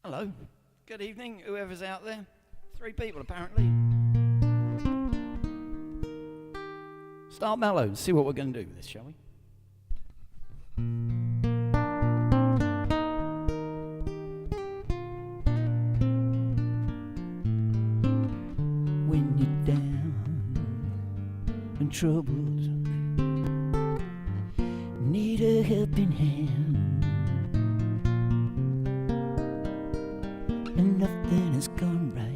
Hello, good evening, whoever's out there. 3 people apparently. Start mellow, see what we're going to do with this, shall we? When you're down and troubled, need a helping hand, and nothing has gone right.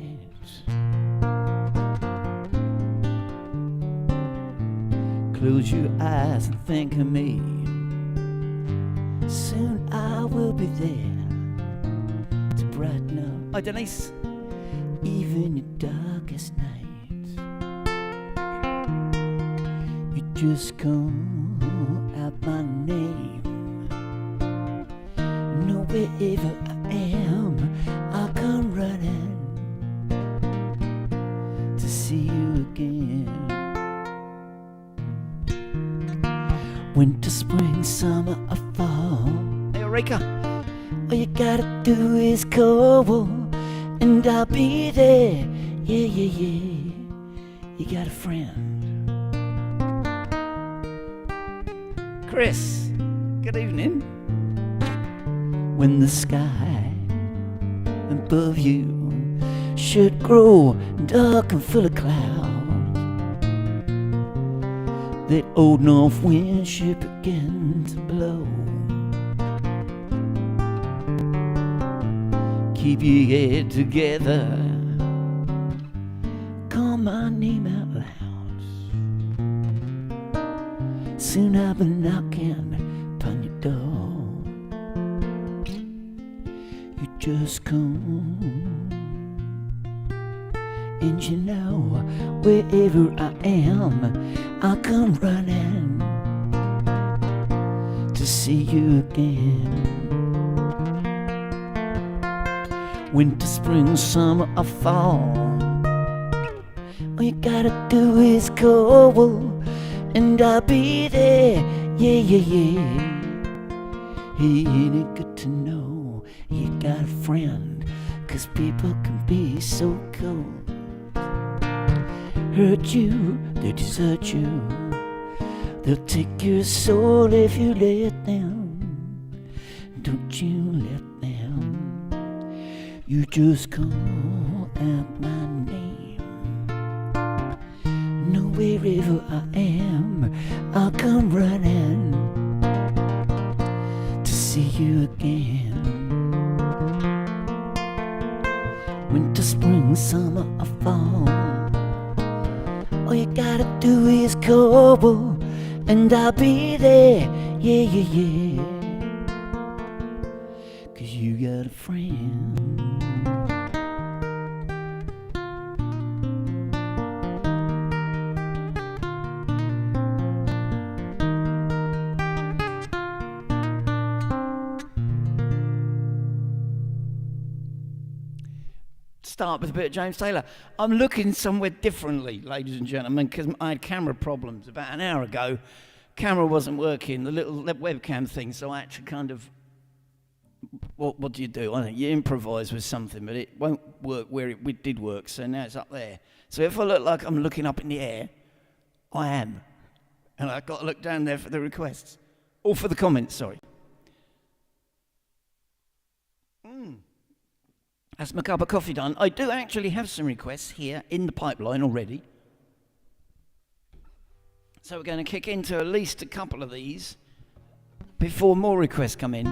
Close your eyes and think of me. Soon I will be there to brighten up, oh Denise, even your darkest nights. You just call out my name. Know wherever I am, I'll come running to see you again. Winter, spring, summer, or fall. Hey, Eureka! All you gotta do is call, and I'll be there. Yeah, yeah, yeah. You got a friend. Chris, good evening. When the sky above you should grow dark and full of clouds, that old north wind should begin to blow. Keep your head together, call my name out loud. Soon I'll be knocking upon your door. You just come, and you know wherever I am, I'll come running to see you again. Winter, spring, summer, or fall, all you gotta do is call, and I'll be there. Yeah, yeah, yeah. Hey, ain't it good to know you got a friend? 'Cause people can be so cold. Hurt you, they desert you. They'll take your soul if you let them. Don't you let them. You just call out my name. Know wherever I am, I'll come running to see you again. Winter, spring, summer, or fall, all you gotta do is call, and I'll be there. Yeah, yeah, yeah. 'Cause you got a friend. Start with a bit of James Taylor. I'm looking somewhere differently, ladies and gentlemen, because I had camera problems about an hour ago. Camera wasn't working, the little webcam thing, so I had to kind of, what do you do? I think you improvise with something, but it won't work where it did work, so now it's up there. So if I look like I'm looking up in the air, I am. And I've got to look down there for the requests. Or for the comments, sorry. That's my cup of coffee done. I do actually have some requests here in the pipeline already. So we're going to kick into at least a couple of these before more requests come in.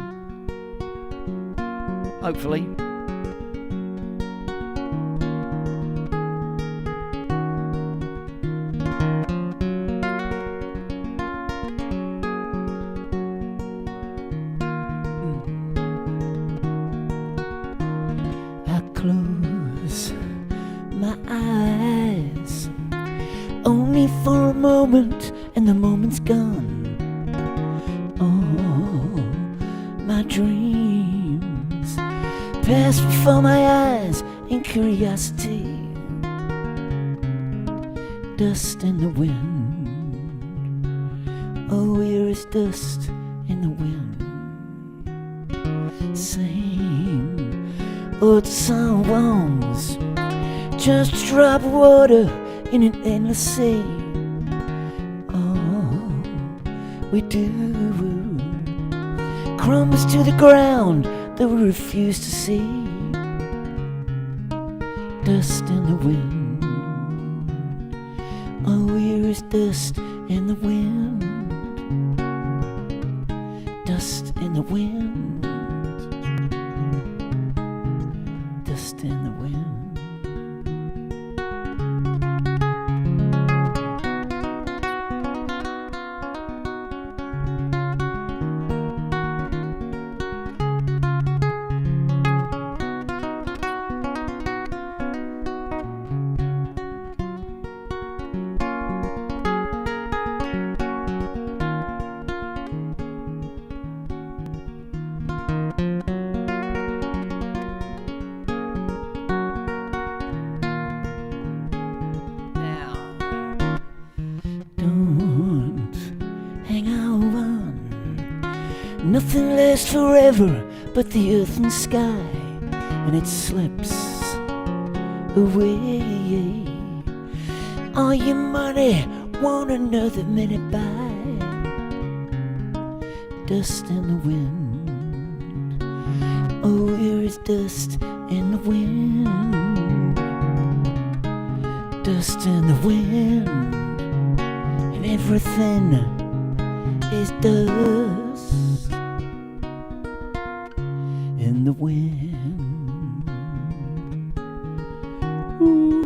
Hopefully. I close my eyes only for a moment, and the moment's gone. Oh, my dreams pass before my eyes in curiosity. Dust in the wind. Oh, here is dust in the wind. Same old songs, just a drop of water in an endless sea. Oh, we do crumbles to the ground that we refuse to see. Dust in the wind. Oh, here is dust in the wind. Dust in the wind. Dust in the wind. Nothing lasts forever but the earth and sky, and it slips away. All your money won't another minute by. Dust in the wind. Oh, here is dust in the wind. Dust in the wind. And everything is dust in the wind. Ooh.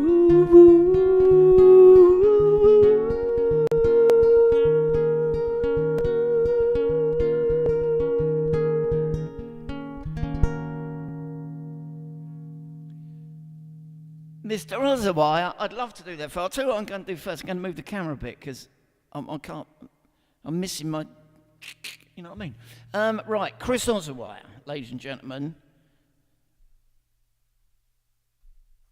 Mr. Reservoir, I'd love to do that. I'll tell you what I'm going to do first. I'm going to move the camera a bit because I can't. I'm missing my. You know what I mean? Right, Chris Reservoir, ladies and gentlemen.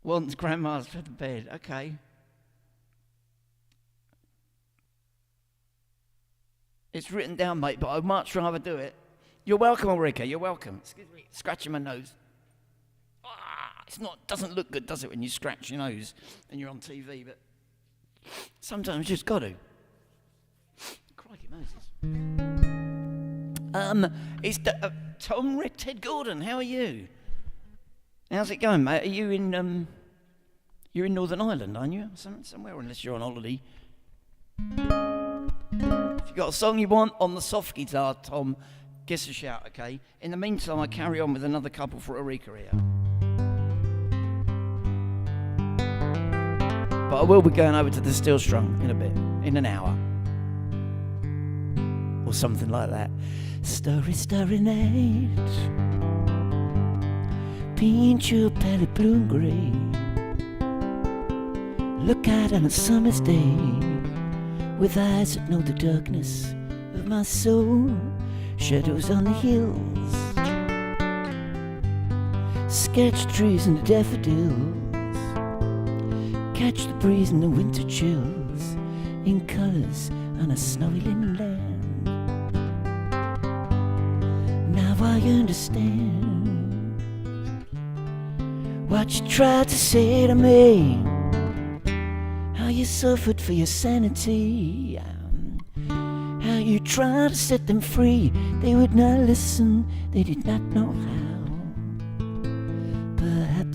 Wants grandma's for the bed. Okay. It's written down, mate, but I'd much rather do it. You're welcome, Ulrika. You're welcome. Excuse me. Scratching my nose. It's not. Doesn't look good, does it, when you scratch your nose and you're on TV? But sometimes you just got to. Crikey Moses. It's Tom Ted Gordon. How are you? How's it going, mate? Are you in? You're in Northern Ireland, aren't you? Somewhere, unless you're on holiday. If you got a song you want on the soft guitar, Tom, give us a shout, okay? In the meantime, I carry on with another couple for Ulrika here. But I will be going over to the Steel Strung in a bit, in an hour. Or something like that. Starry, starry night. Paint your palette blue and grey. Look out on a summer's day with eyes that know the darkness of my soul. Shadows on the hills. Sketch trees and the daffodils. Catch the breeze and the winter chills in colours on a snowy linen land. Now I understand what you tried to say to me, how you suffered for your sanity, how you tried to set them free. They would not listen, they did not know how.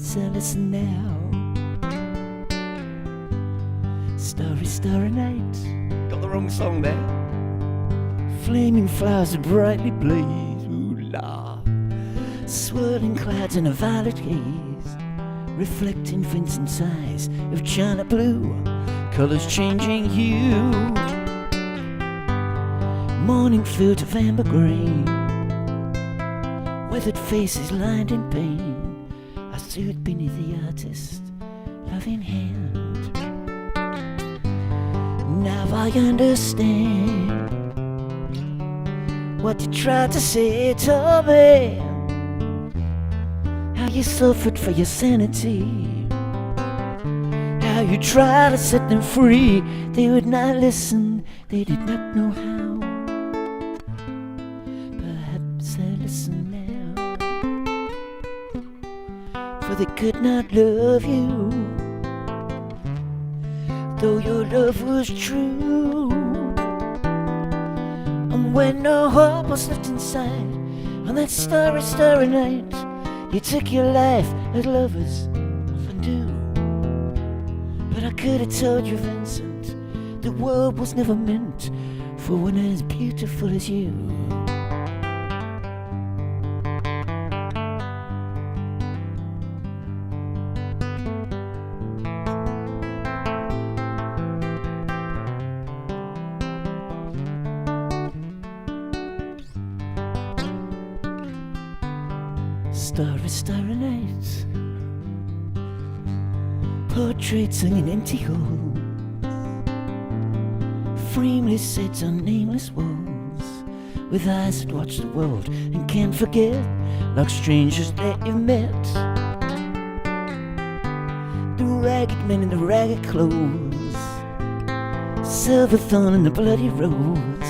Perhaps I listen now. Starry, starry night. Got the wrong song there. Flaming flowers that brightly blaze. Ooh la. Swirling clouds in a violet haze, reflecting Vincent's eyes of china blue, colours changing hue. Morning filled of amber grain, weathered faces lined in pain. I stood beneath the artist's loving hand. Now I understand what you tried to say to me. How you suffered for your sanity, how you tried to set them free. They would not listen, they did not know how. Perhaps I listen now, for they could not love you, though your love was true. And when no hope was left inside, on that starry, starry night, you took your life as lovers often do. But I could have told you, Vincent, the world was never meant for one as beautiful as you. Starry, starry night, portraits hung in empty halls, frameless heads on nameless walls, with eyes that watch the world and can't forget, like strangers that you've met. The ragged men in the ragged clothes, silver thorn in the bloody rose,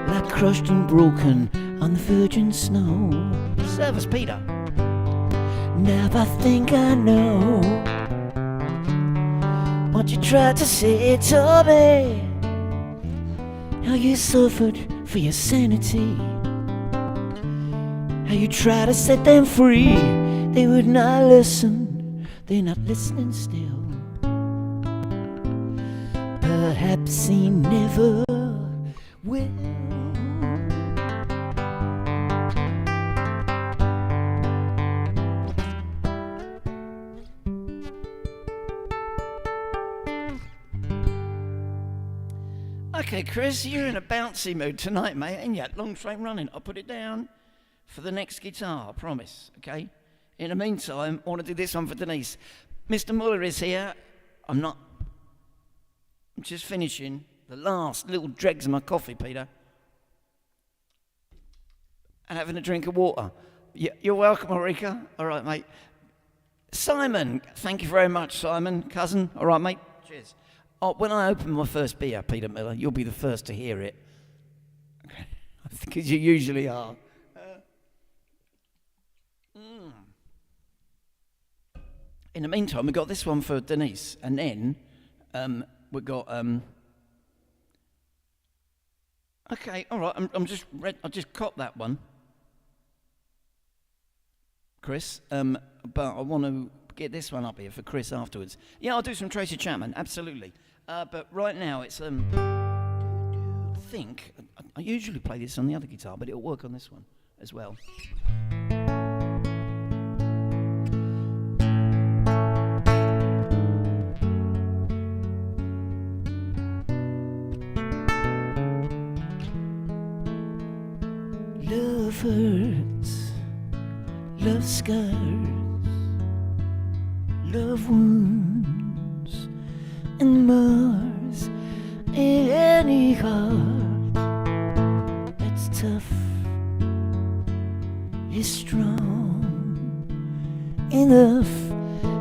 like crushed and broken on the virgin snow. Serve us, Peter. Now I think I know what you tried to say to me, how you suffered for your sanity, how you tried to set them free. They would not listen, they're not listening still. Perhaps he never will. Okay, Chris, you're in a bouncy mood tonight, mate, and yet long train running. I'll put it down for the next guitar, I promise, okay? In the meantime, I want to do this one for Denise. Mr. Muller is here. I'm just finishing the last little dregs of my coffee, Peter, and having a drink of water. You're welcome, Ulrika. All right, mate. Simon, thank you very much, Simon, cousin. All right, mate. Cheers. Oh, when I open my first beer, Peter Miller, you'll be the first to hear it. Okay. Because you usually are. In the meantime, we got this one for Denise, and then we got. Okay, all right. I just copped that one, Chris. But I want to get this one up here for Chris afterwards. Yeah, I'll do some Tracy Chapman, absolutely. But right now it's I think I usually play this on the other guitar, but it'll work on this one as well. Love hurts, love scars, love wounds and mars any heart that's tough is strong enough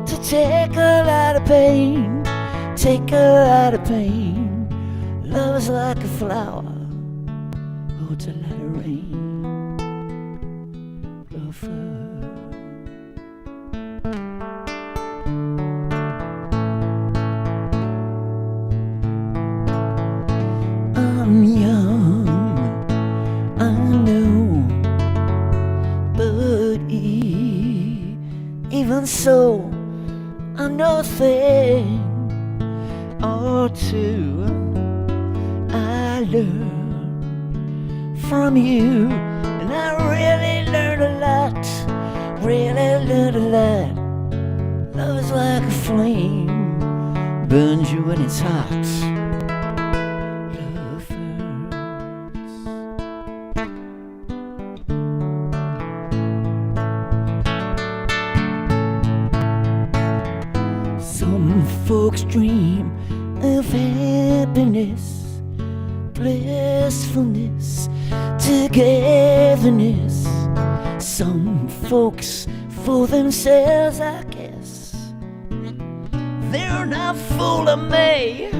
to take a lot of pain, take a lot of pain. Love is like a flower, holds a lot of rain. Love hurts. I'm young, I know, but even even so, I know a thing or two. I learned from you, and I really learned a lot. Really learned a lot. Love is like a flame, burns you when it's hot. Love hurts. Some folks dream of happiness, blissfulness, togetherness. Some folks fool themselves, I guess. They're not fooling me.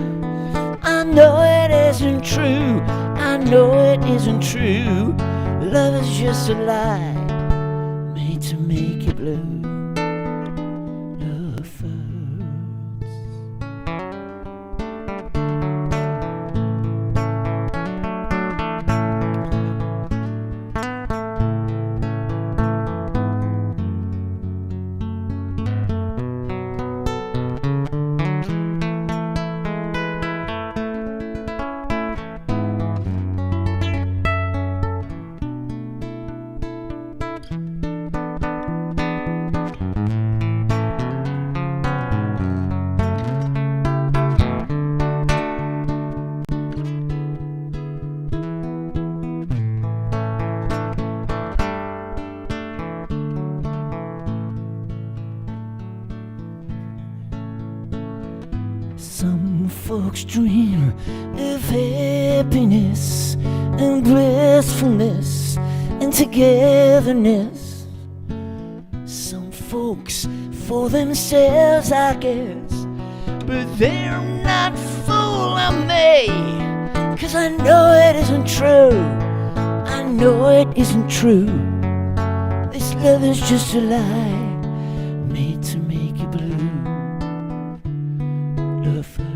I know it isn't true. I know it isn't true. Love is just a lie made to make you blue. Love hurts. Some folks dream of happiness and blissfulness and togetherness. Some folks for themselves, I guess, but they're not fooling me. 'Cause I know it isn't true. I know it isn't true. This love is just a lie made to make you blue. Love hurts.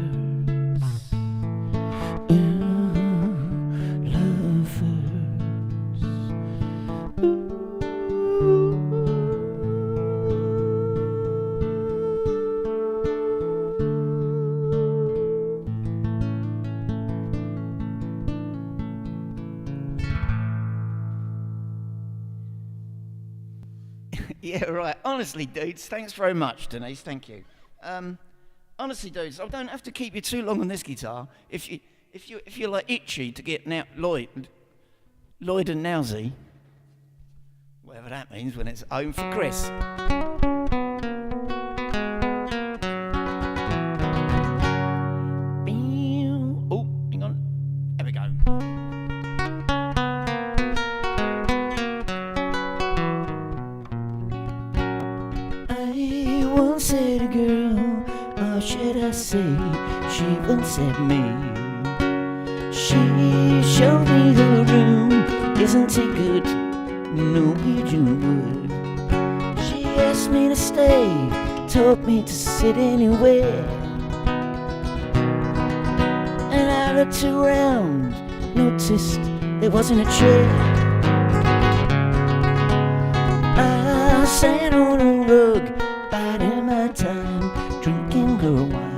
Ooh, love hurts. Ooh. Yeah, right. Honestly, dudes, thanks very much, Denise. Thank you. Honestly, dudes, I don't have to keep you too long on this guitar. If you're like itchy to get Lloyd and Nowsy, whatever that means when it's home for Chris. Oh, hang on. There we go. I once had a girl, or should I say, she once had me. She showed me the room, isn't it good? Norwegian wood. She asked me to stay, told me to sit anywhere. And I looked around, noticed there wasn't a chair. I sat on a rug, biding my time, drinking her wine.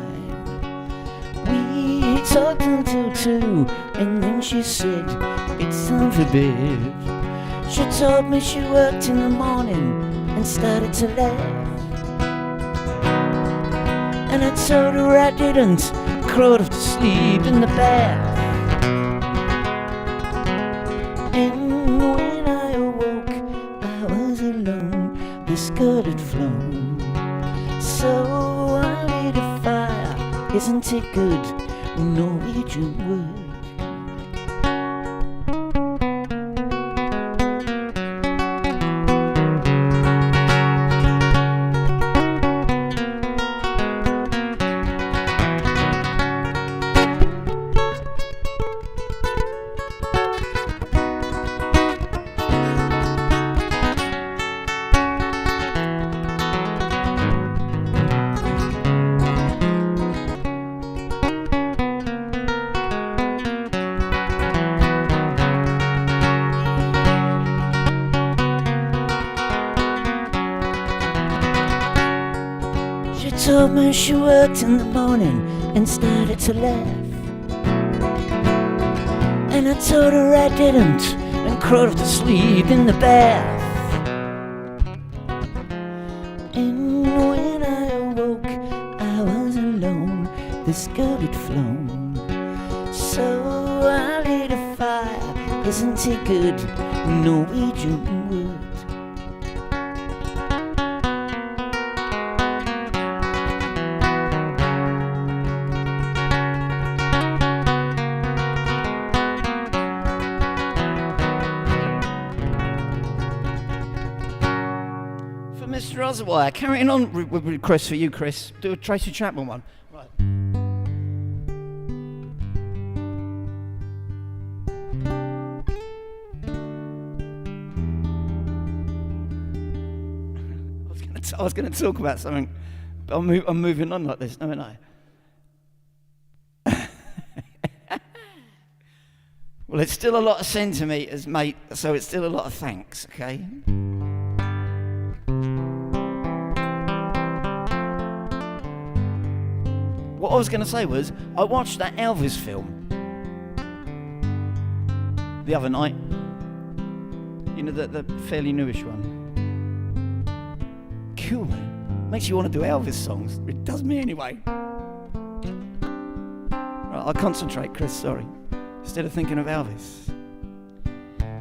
We talked until 2, and then she said, it's time for bed. She told me she worked in the morning and started to laugh. And I told her I didn't, crawled off to sleep in the bath. And when I awoke, I was alone, this girl had flown. So I lit a fire, isn't it good? Norwegian wood. told me she worked in the morning and started to laugh. And I told her I didn't and crawled off to sleep in the bath. And when I awoke, I was alone. This girl had flown. So I lit a fire. Isn't it good? Norwegian wood. Mr. Oswire, carrying on with Chris for you, Chris. Do a Tracy Chapman one. Right. I was going to talk about something, but I'm moving on like this, haven't I? Well, it's still a lot of centimetres, mate, so it's still a lot of thanks, okay? What I was going to say was, I watched that Elvis film the other night. You know, the fairly newish one. Cool, man. Makes you want to do Elvis songs. It does me anyway. Right, I'll concentrate, Chris, sorry. Instead of thinking of Elvis.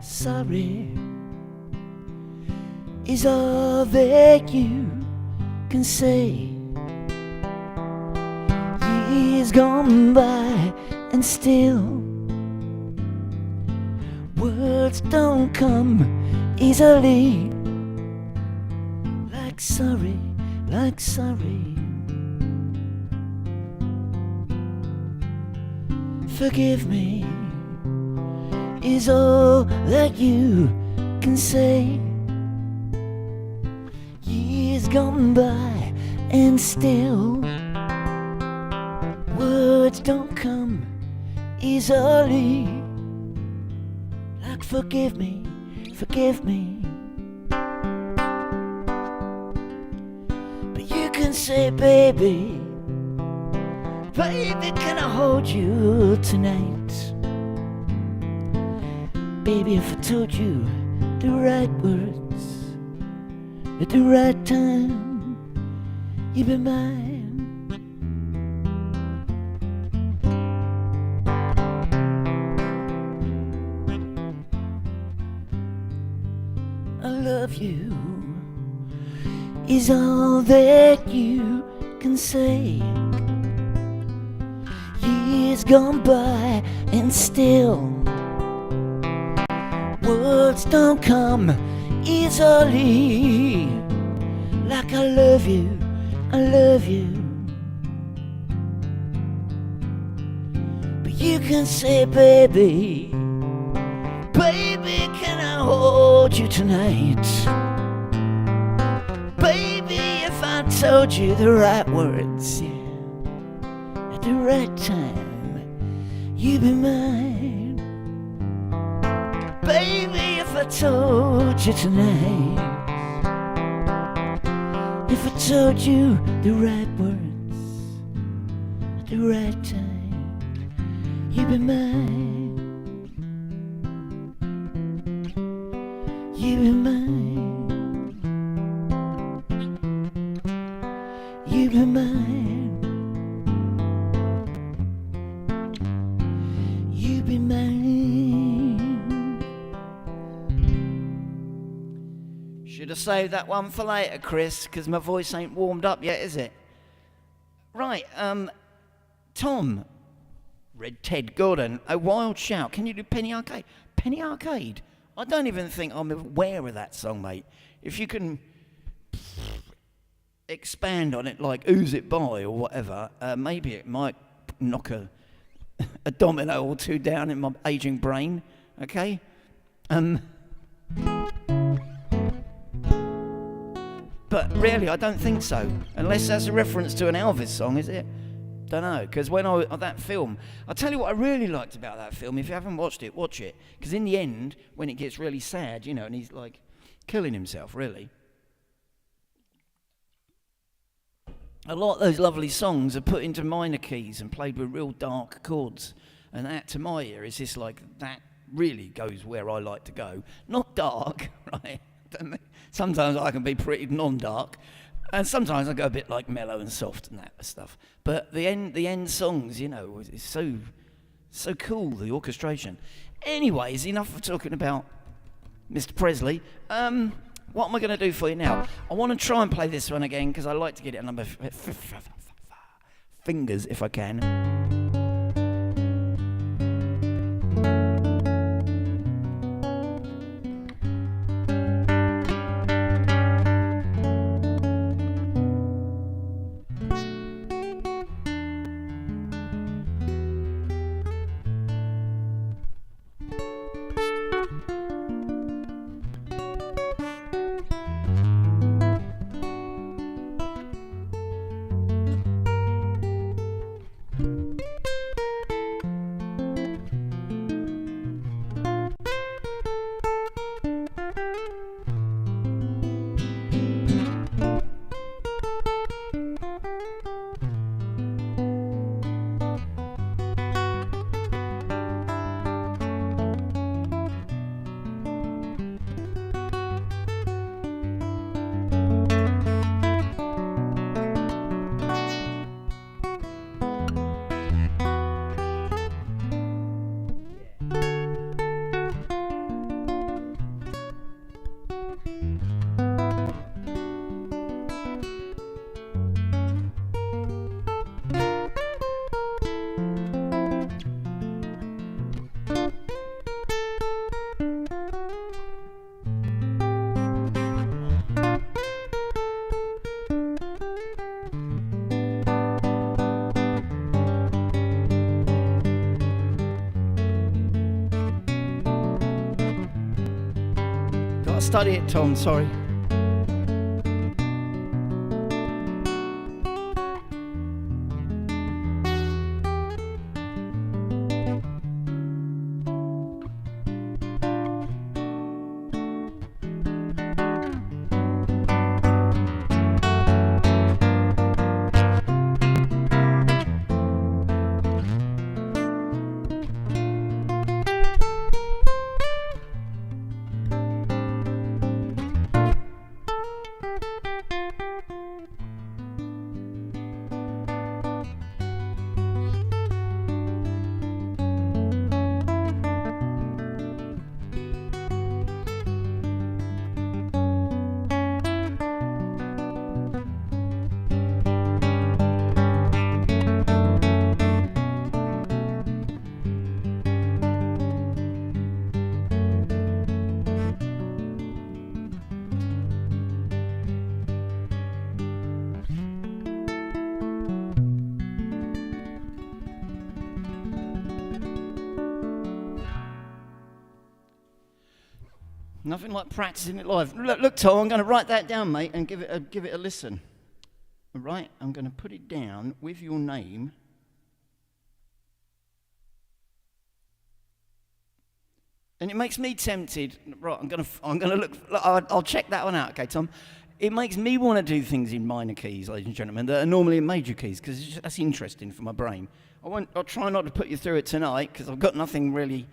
Sorry is all that you can say. Years gone by and still words don't come easily. Like sorry, like sorry. Forgive me is all that you can say. Years gone by and still words don't come easily. Like forgive me, forgive me. But you can say baby, baby, can I hold you tonight? Baby, if I told you the right words at the right time, you'd be mine. I love you is all that you can say. Years gone by and still words don't come easily. Like I love you, I love you. But you can say baby, baby, can I hold you tonight? Baby, if I told you the right words, yeah, at the right time, you'd be mine. Baby, if I told you tonight, if I told you the right words at the right time, you'd be mine. You'd be mine. You'd be mine. You'd be mine. Should have saved that one for later, Chris, because my voice ain't warmed up yet, is it? Right, Tom, Red Ted Gordon, A Wild Shout. Can you do Penny Arcade? Penny Arcade? I don't even think I'm aware of that song, mate. If you can expand on it, like Who's It By or whatever, maybe it might knock a domino or two down in my aging brain, okay? But really, I don't think so. Unless that's a reference to an Elvis song, is it? Don't know. Because when that film, I'll tell you what I really liked about that film. If you haven't watched it, watch it. Because in the end, when it gets really sad, you know, and he's like killing himself, really. a lot of those lovely songs are put into minor keys and played with real dark chords. And that, to my ear, is just like, that really goes where I like to go. Not dark, right? Sometimes I can be pretty non-dark. And sometimes I go a bit like mellow and soft and that stuff. But the end songs, you know, is so cool, the orchestration. Anyways, enough of talking about Mr. Presley. What am I going to do for you now? I want to try and play this one again because I like to get it a number fingers if I can. Study it, Tom, sorry. Nothing like practicing it live. Look, Tom, I'm going to write that down, mate, and give it a listen. All right, I'm going to put it down with your name. And it makes me tempted. Right, I'm going to look. I'll check that one out, okay, Tom. It makes me want to do things in minor keys, ladies and gentlemen, that are normally in major keys, because that's interesting for my brain. I'll try not to put you through it tonight, because I've got nothing really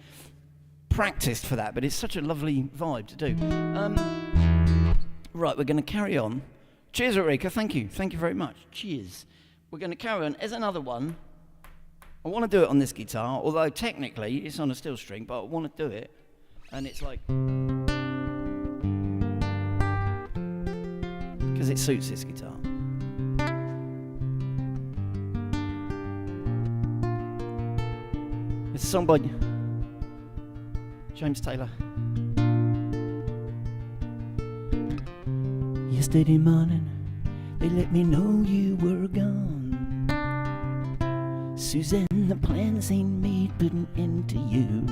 practiced for that, but it's such a lovely vibe to do. Right, we're going to carry on. Cheers, Ulrika. Thank you very much. Cheers. We're going to carry on. There's another one. I want to do it on this guitar, although technically it's on a steel string, but I want to do it, and it's like, because it suits this guitar. It's a song by James Taylor. Yesterday morning, they let me know you were gone. Suzanne, the plans ain't made, put an end to you.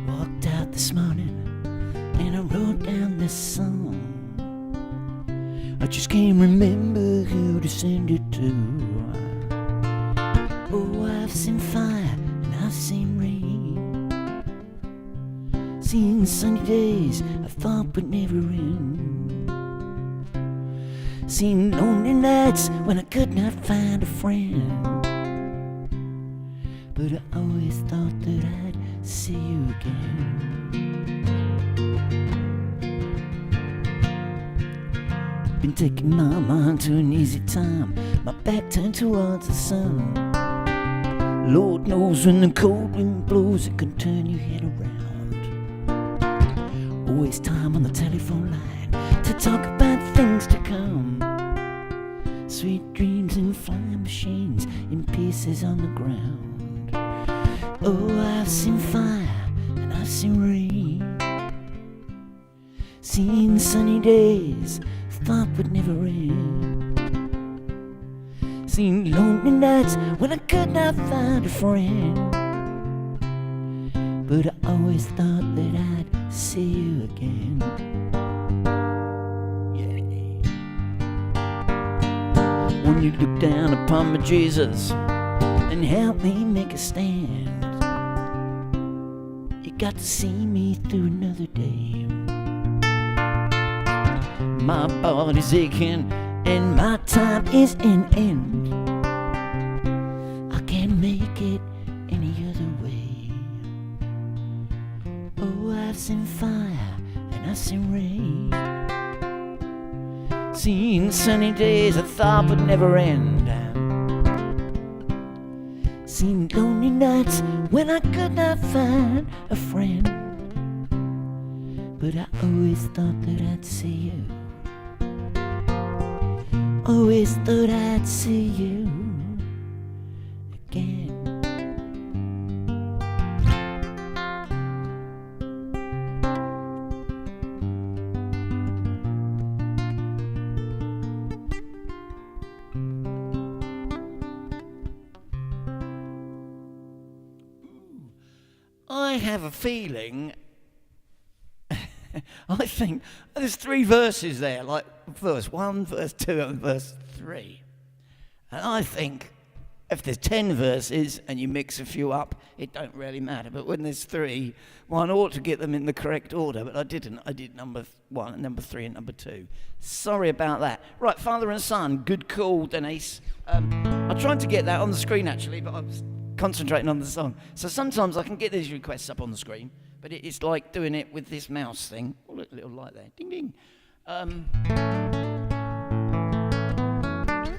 Walked out this morning, and I wrote down this song. I just can't remember who to send it to. Oh, I've seen fire, and I've seen rain. Seen sunny days I thought would never end. Seen lonely nights when I could not find a friend, but I always thought that I'd see you again. Been taking my mind to an easy time, my back turned towards the sun. Lord knows when the cold wind blows, it can turn your head around. Always time on the telephone line to talk about things to come. Sweet dreams in flying machines, in pieces on the ground. Oh, I've seen fire and I've seen rain, seen sunny days thought would never end, seen lonely nights when I could not find a friend, but I always thought that I'd see you again. When you look down upon me, Jesus, and help me make a stand, you got to see me through another day. My body's aching and my time is in end. I can't make it any other way. Oh, I've seen fire and I've seen rain, seen sunny days I thought would never end, seen lonely nights when I could not find a friend, but I always thought that I'd see you. Always thought I'd see you again. I have a feeling, I think there's 3 verses there, like verse 1, verse 2 and verse 3. And I think if there's 10 verses and you mix a few up, it don't really matter. But when there's 3, one ought to get them in the correct order, but I didn't. I did number 1, number 3 and number 2. Sorry about that. Right, Father and Son, good call, Denise. I tried to get that on the screen actually, but I was concentrating on the song. So sometimes I can get these requests up on the screen, but it's like doing it with this mouse thing. Oh, look, a little light there. Ding, ding.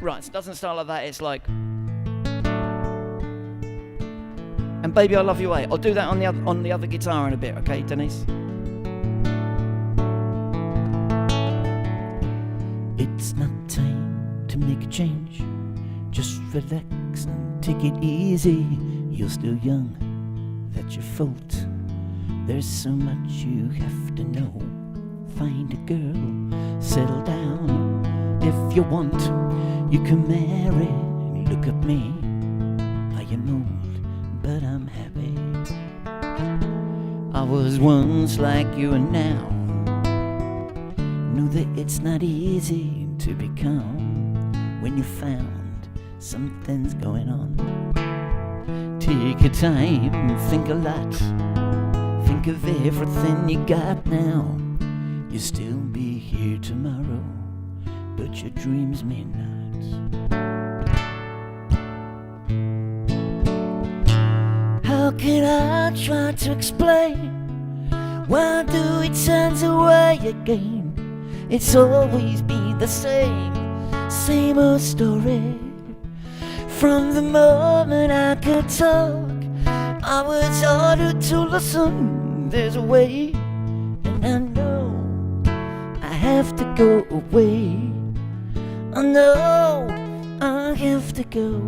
Right, so it doesn't start like that. It's like... And Baby, I Love You Way. I'll do that on the other guitar in a bit, okay, Denise? It's not time to make a change. Just relax and take it easy. You're still young, that's your fault. There's so much you have to know. Find a girl, settle down. If you want, you can marry. Look at me, I am old, but I'm happy. I was once like you and now know that it's not easy to become when you found something's going on. Take your time and think a lot. Think of everything you got now. You'll still be here tomorrow, but your dreams may not. How can I try to explain? Why do it turn away again? It's always been the same old story. From the moment I could talk, I was ordered to listen. There's a way, and I know I have to go away. I know I have to go.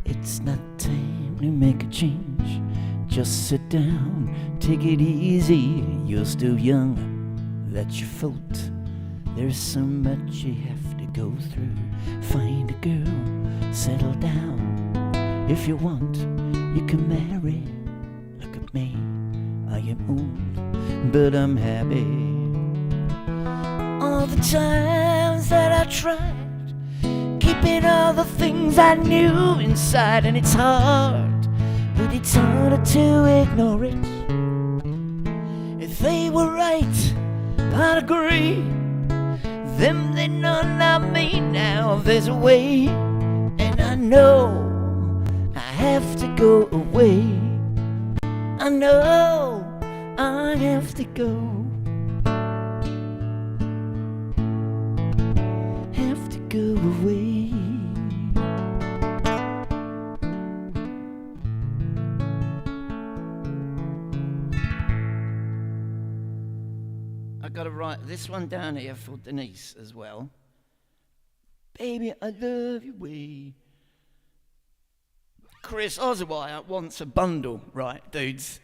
It's not time to make a change. Just sit down, take it easy. You're still young, that's your fault. There's so much you have to go through. Find a girl, settle down. If you want, you can marry. Look at me, I am old, but I'm happy. All the times that I tried keeping all the things I knew inside, and it's hard, but it's harder to ignore it. If they were right, I'd agree. Them, they know, not me. Now there's a way, and I know I have to go away. I know I have to go. Have to go away. I gotta write this one down here for Denise as well. Baby, I love your way. Chris Osweier wants a bundle, right, dudes?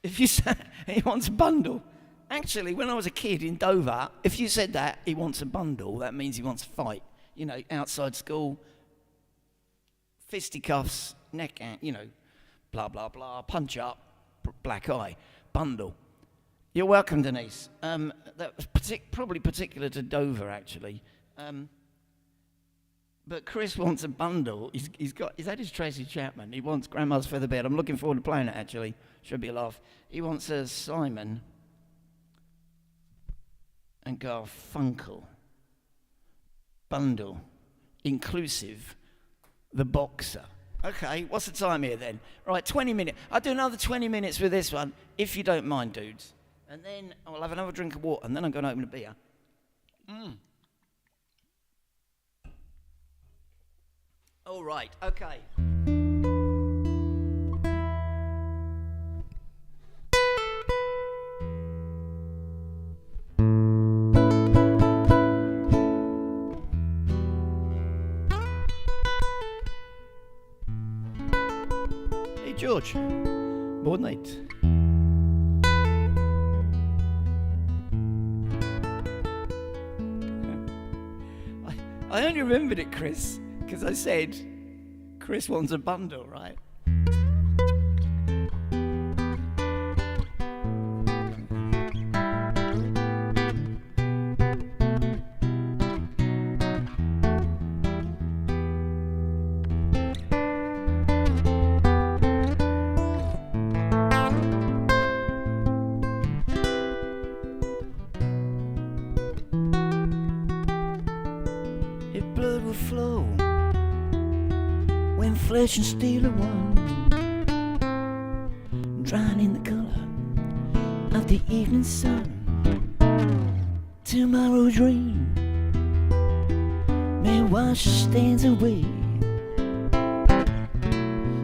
If you say he wants a bundle, actually, when I was a kid in Dover, if you said that he wants a bundle, that means he wants to fight. You know, outside school, fisticuffs, neck out, you know, blah blah blah, punch up, black eye, bundle. You're welcome, Denise. That was probably particular to Dover, actually. But Chris wants a bundle. He's had his Tracy Chapman. He wants Grandma's Feather Bed. I'm looking forward to playing it, actually. Should be a laugh. He wants a Simon and Garfunkel bundle, inclusive the boxer. Okay, what's the time here then? Right, 20 minutes. I'll do another 20 minutes with this one, if you don't mind, dudes. And then I'll have another drink of water, and then I'm going to open a beer. All right, okay. Hey, George. Board night. I only remembered it, Chris, because I said Chris wants a bundle, right? Flow when flesh and steel are one, drown in the color of the evening sun. Tomorrow dream may wash the stains away.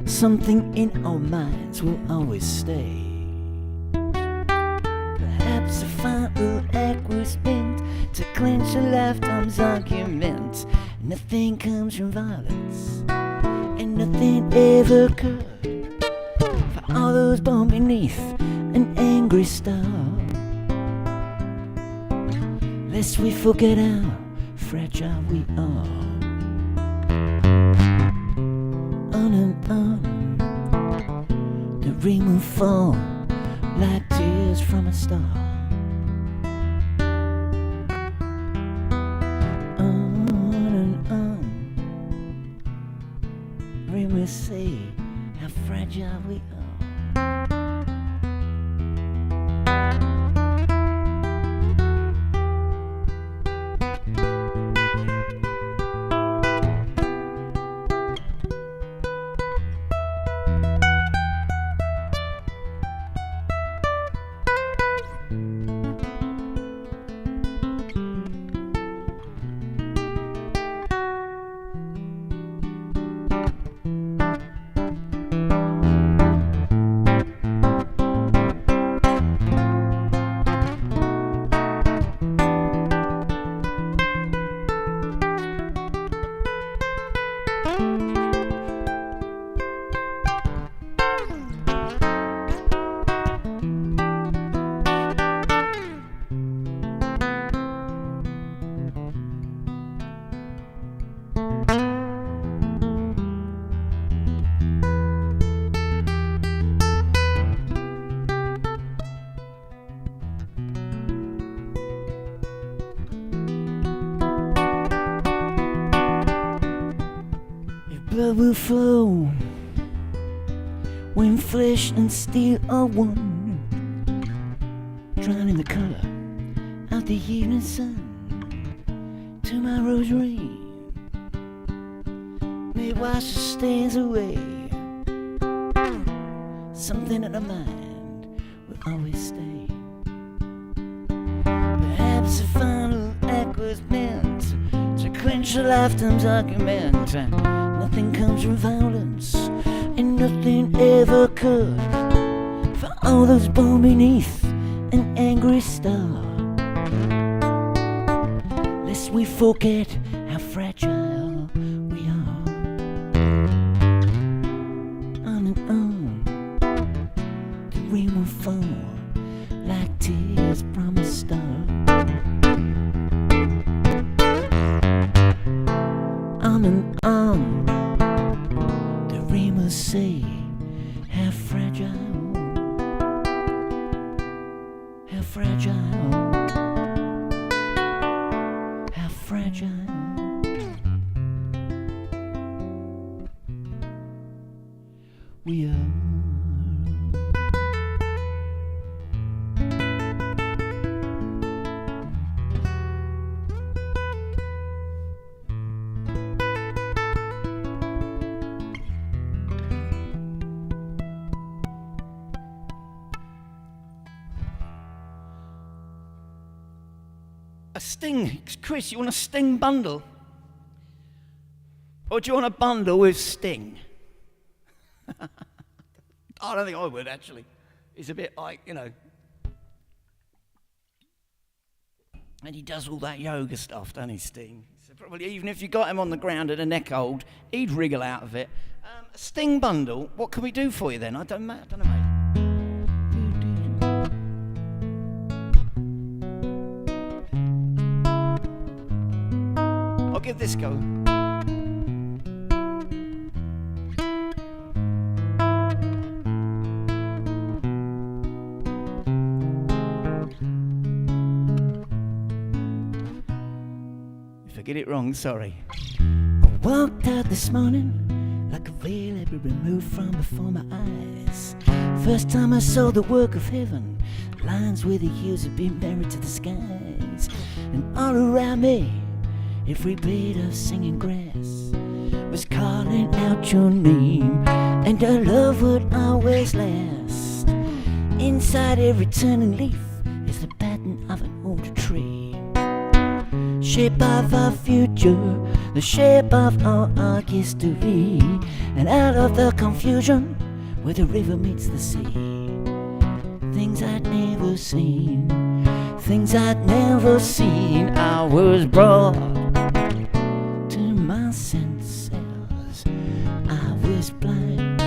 Something in our minds will always stay. Perhaps a final act was spent to clinch a lifetime's argument. Nothing comes from violence, and nothing ever could. For all those born beneath an angry star, lest we forget how fragile we are. On and on, the rain will fall like tears from a star. We say how fragile we are. blood will flow when flesh and steel are one, drowning the colour of the evening sun. To my rosary may wash the stains away. Something in the mind will always stay. Perhaps the final act was meant to quench a lifetime's argument. Nothing comes from violence, and nothing ever could. For all those born beneath an angry star, lest we forget how fragile we are. On and on, the rain will fall like tears from a star. On and on, the rain will say how fragile, how fragile, how fragile we are. A Sting, Chris, you want a Sting bundle? Or do you want a bundle with Sting? I don't think I would, actually. It's a bit like, you know. And he does all that yoga stuff, doesn't he, Sting? So probably even if you got him on the ground at a neck hold, he'd wriggle out of it. A Sting bundle, what can we do for you then? I don't know, mate. I'll give this a go. If I get it wrong, sorry. I walked out this morning like a veil had been removed from before my eyes. First time I saw the work of heaven, lines where the years had been buried to the skies. And all around me, every blade of singing grass was calling out your name, and our love would always last. Inside every turning leaf is the pattern of an older tree, shape of our future, the shape of all our history. And out of the confusion where the river meets the sea, things I'd never seen, things I'd never seen, I was brought to my senses. I was blind,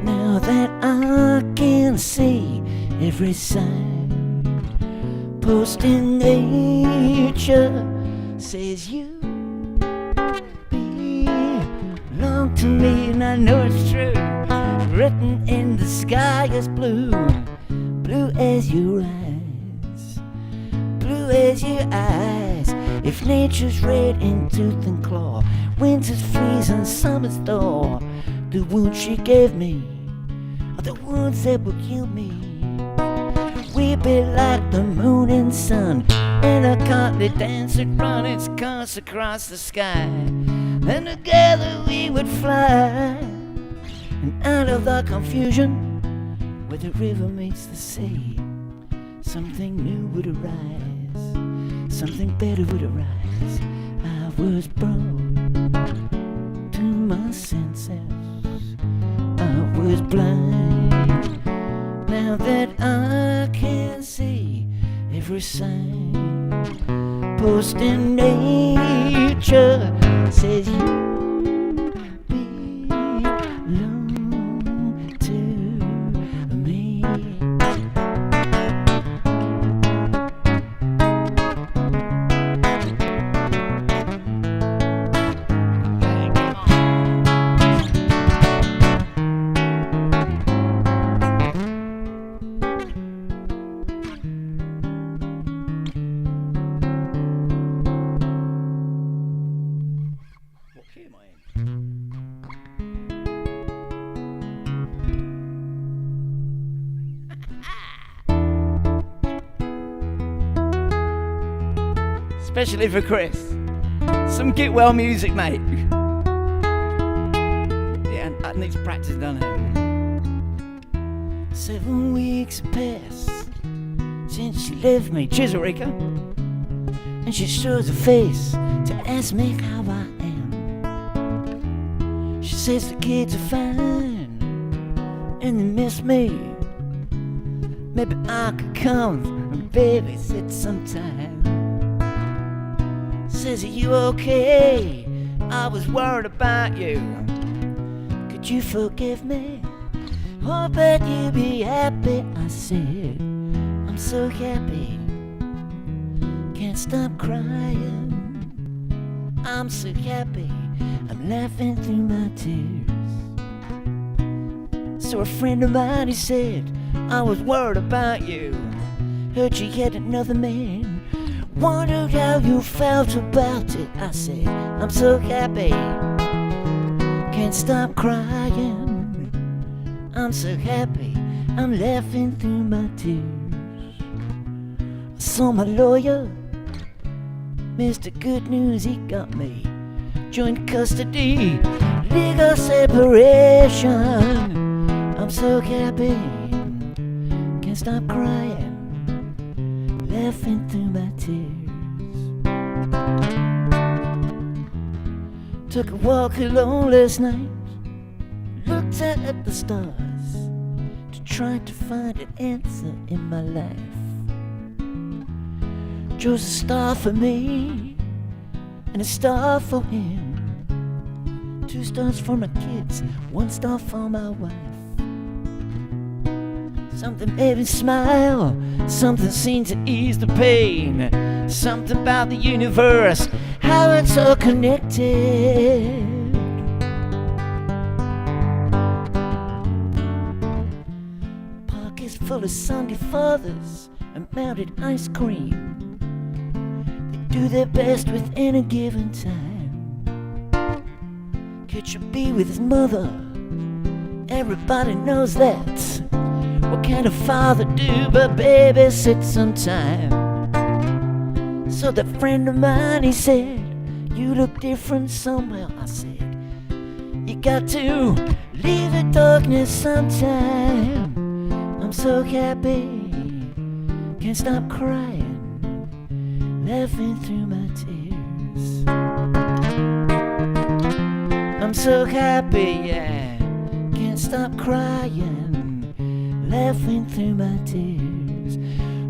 now that I can see every sign. Post in nature says you belong to me, and I know it's true. Written in the sky is blue, blue as your eyes, blue as your eyes. If nature's red in tooth and claw, winter's freeze and summer's thaw, the wounds she gave me are the wounds that will kill me. We be like the moon and sun in a country dance that run its course across the sky, and together we would fly. And out of the confusion where the river meets the sea, something new would arise, something better would arise. I was brought to my senses, I was blind, now that I can see every sign. Post in nature says you belong to me. especially for Chris. Some get well music, mate. Yeah, that needs practice done here. 7 weeks have passed since she left me. Cheers, Eureka. And she shows her face to ask me how I am. She says the kids are fine and they miss me. Maybe I could come and babysit sometime. Says, are you okay? I was worried about you. Could you forgive me? Oh, bet you'd be happy. I said, I'm so happy, can't stop crying. I'm so happy, I'm laughing through my tears. So a friend of mine, he said, I was worried about you. Heard you had another man. Wondered how you felt about it. I said, I'm so happy, can't stop crying. I'm so happy, I'm laughing through my tears. I saw my lawyer, Mr. Good News, he got me joint custody, legal separation. I'm so happy, can't stop crying, laughing through my tears. Took a walk alone last night, looked at the stars to try to find an answer in my life. Chose a star for me and a star for him. 2 stars for my kids, 1 star for my wife. Something made me smile, something seemed to ease the pain. Something about the universe, how it's all connected. Pockets full of Sunday fathers and melted ice cream. They do their best within a given time. Kid should be with his mother, everybody knows that. What can a father do but babysit sometime? So that friend of mine, he said, you look different somewhere. I said, you got to leave the darkness sometime. I'm so happy, can't stop crying, laughing through my tears. I'm so happy, yeah, can't stop crying, laughing through my tears,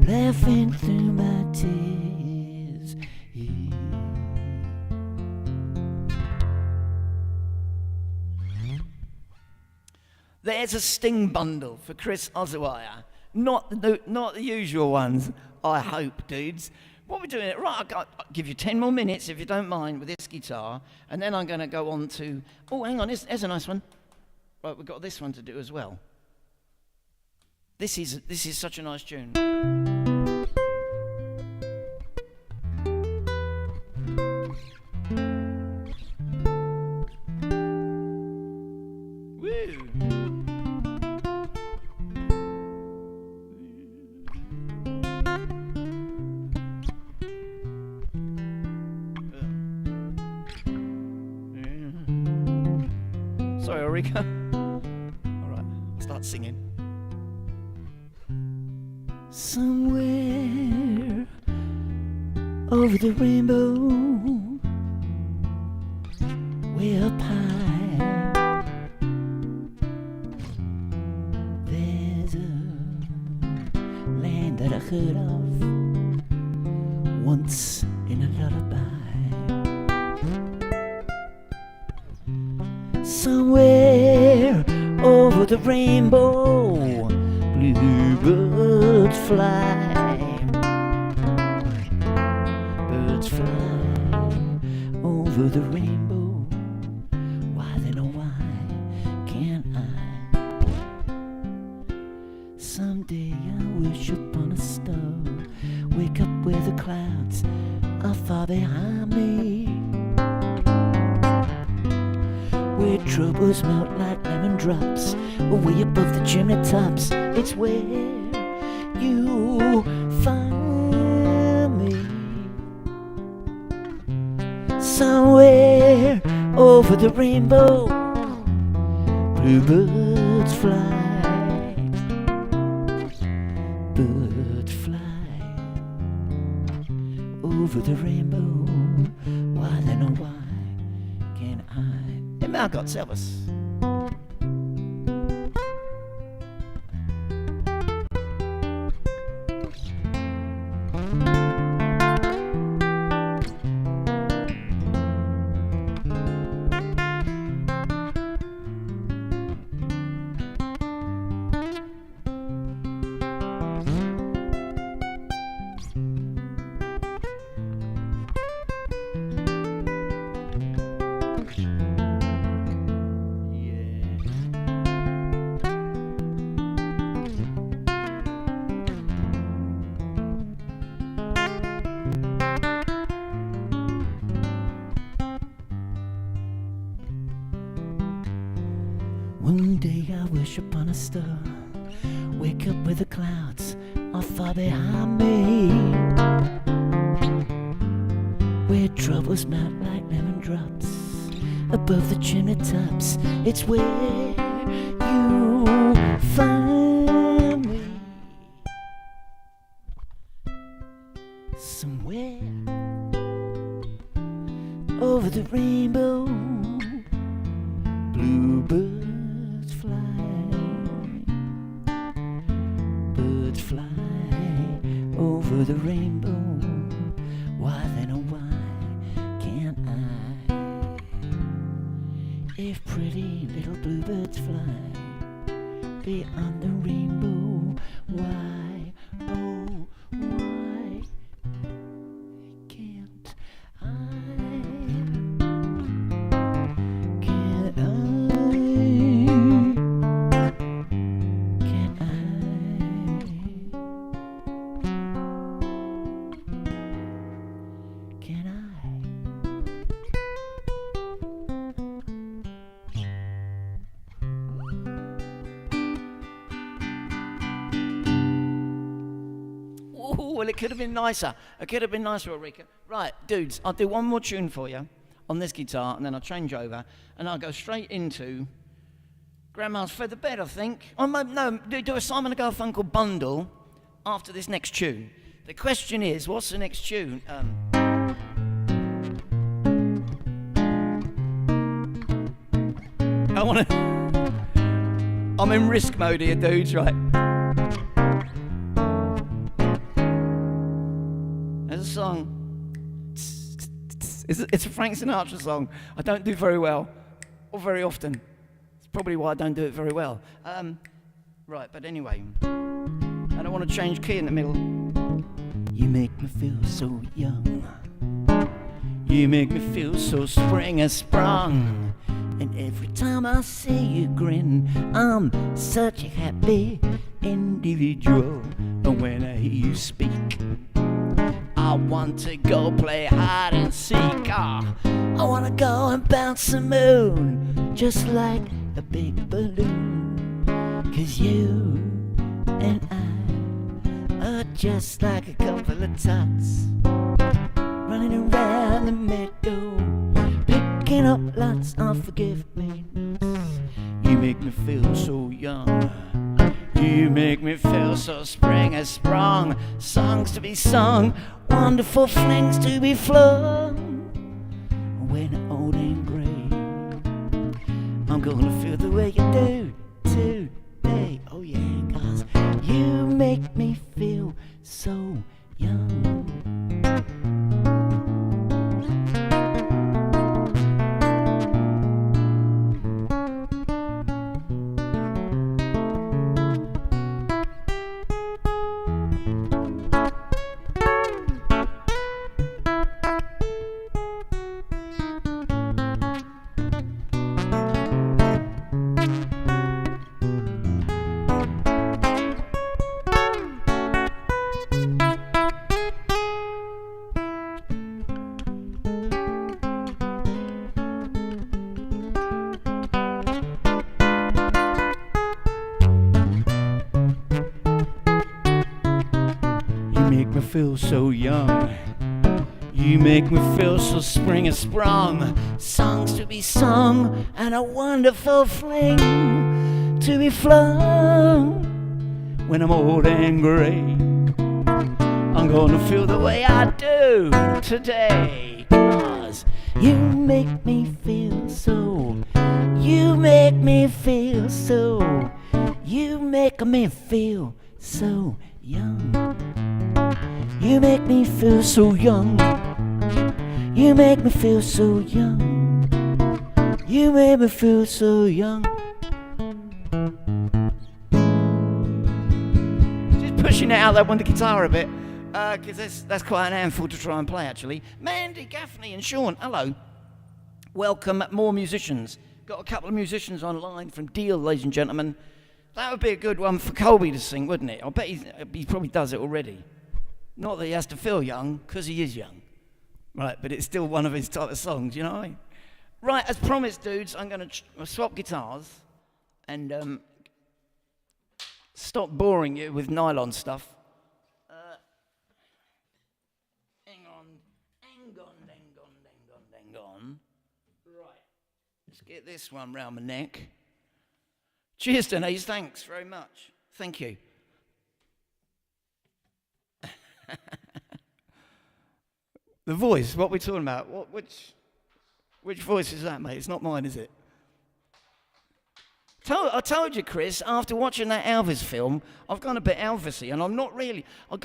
laughing through my tears. Yeah. There's a Sting bundle for Chris Osweier. Not the usual ones, I hope, dudes. What we're doing, right, I'll give you 10 more minutes, if you don't mind, with this guitar, and then I'm going to go on to... Oh, hang on, there's a nice one. Right, we've got this one to do as well. This is such a nice tune. Sorry, Ulrika. All right, I'll start singing. Somewhere over the rainbow, way up high, there's a land that I heard of once in a lullaby. Somewhere over the rainbow, bluebirds fly. Birds fly over the rainbow. Why then, oh why can't I? Someday I wish upon a star, wake up where the clouds are far behind me, where troubles melt like lemon drops, way above the chimney tops. It's where you find me. over the rainbow. Bluebirds fly, birds fly over the rainbow. Why then, oh why can't I? Hey, Mal got Elvis. One day I wish upon a star, wake up with the clouds are far behind me, where troubles melt like lemon drops above the chimney tops. It's where you find me, somewhere over the rainbow. Bluebirds fly, birds fly over the rainbow. Why then, oh why can't I? If pretty little bluebirds fly beyond the rainbow, why, oh why can't I? Well, it could have been nicer. It could have been nicer, Ulrika. Right, dudes, I'll do one more tune for you on this guitar, and then I'll change over, and I'll go straight into Grandma's Feather Bed, I think. Oh, no, do a Simon & Garfunkel bundle after this next tune. The question is, what's the next tune? I'm in risk mode here, dudes, right? Song. It's a Frank Sinatra song. I don't do very well, or very often. It's probably why I don't do it very well. Right, but anyway, I don't want to change key in the middle. You make me feel so young. You make me feel so spring has sprung. And every time I see you grin, I'm such a happy individual. And when I hear you speak, I want to go play hide and seek. I want to go and bounce the moon just like a big balloon. 'Cause you and I are just like a couple of tots running around the meadow, picking up lots of forgive-me-nots. You make me feel so young. You make me feel so spring has sprung. Songs to be sung, wonderful flings to be flung. When old and grey, I'm gonna feel the way you do today. Oh yeah, 'cause you make me feel so young. You make me feel so young. You make me feel so spring has sprung, songs to be sung and a wonderful fling to be flung. When I'm old and grey, I'm gonna feel the way I do today. 'Cause you make me feel so, you make me feel so, you make me feel so young. You make me feel so young. You make me feel so young. You make me feel so young. Just pushing it out there on the guitar a bit, because that's quite an handful to try and play, actually. Mandy, Gaffney and Sean, hello. Welcome, more musicians. Got a couple of musicians online from Deal, ladies and gentlemen. That would be a good one for Colby to sing, wouldn't it? I bet he probably does it already. Not that he has to feel young, because he is young. Right, but it's still one of his type of songs, you know what I mean? Right, as promised, dudes, I'm going to swap guitars and stop boring you with nylon stuff. Hang on. Right, let's get this one round my neck. Cheers, Denise, thanks very much. Thank you. The voice, what are we talking about? Which voice is that, mate? It's not mine, is it? I told you, Chris, after watching that Elvis film, I've gone a bit Elvis-y, and I'm not really. I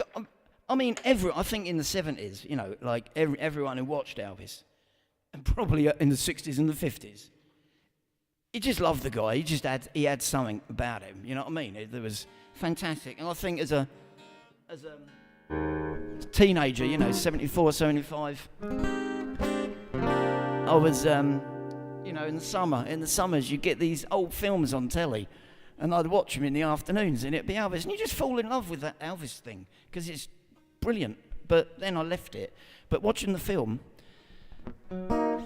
think in the 70s, you know, like everyone who watched Elvis, and probably in the 60s and the 50s, he just loved the guy. He had something about him, you know what I mean? It was fantastic, and I think as a teenager, you know, 74, 75, I was, you know, in the summers, you get these old films on telly, and I'd watch them in the afternoons, and it'd be Elvis, and you just fall in love with that Elvis thing, because it's brilliant, but then I left it. But watching the film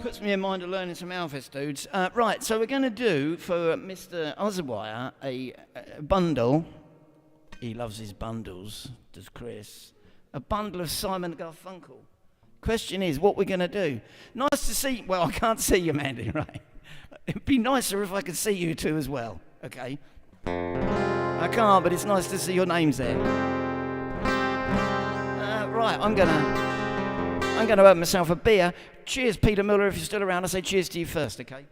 puts me in mind of learning some Elvis, dudes. Right, so we're going to do, for Mr. Oswire, a bundle. He loves his bundles, does Chris. A bundle of Simon Garfunkel. Question is, what we're going to do? Nice to see. Well, I can't see you, Mandy, right? It'd be nicer if I could see you two as well, okay? I can't, but it's nice to see your names there. Right, I'm gonna open myself a beer. Cheers, Peter Miller, if you're still around. I say cheers to you first, okay?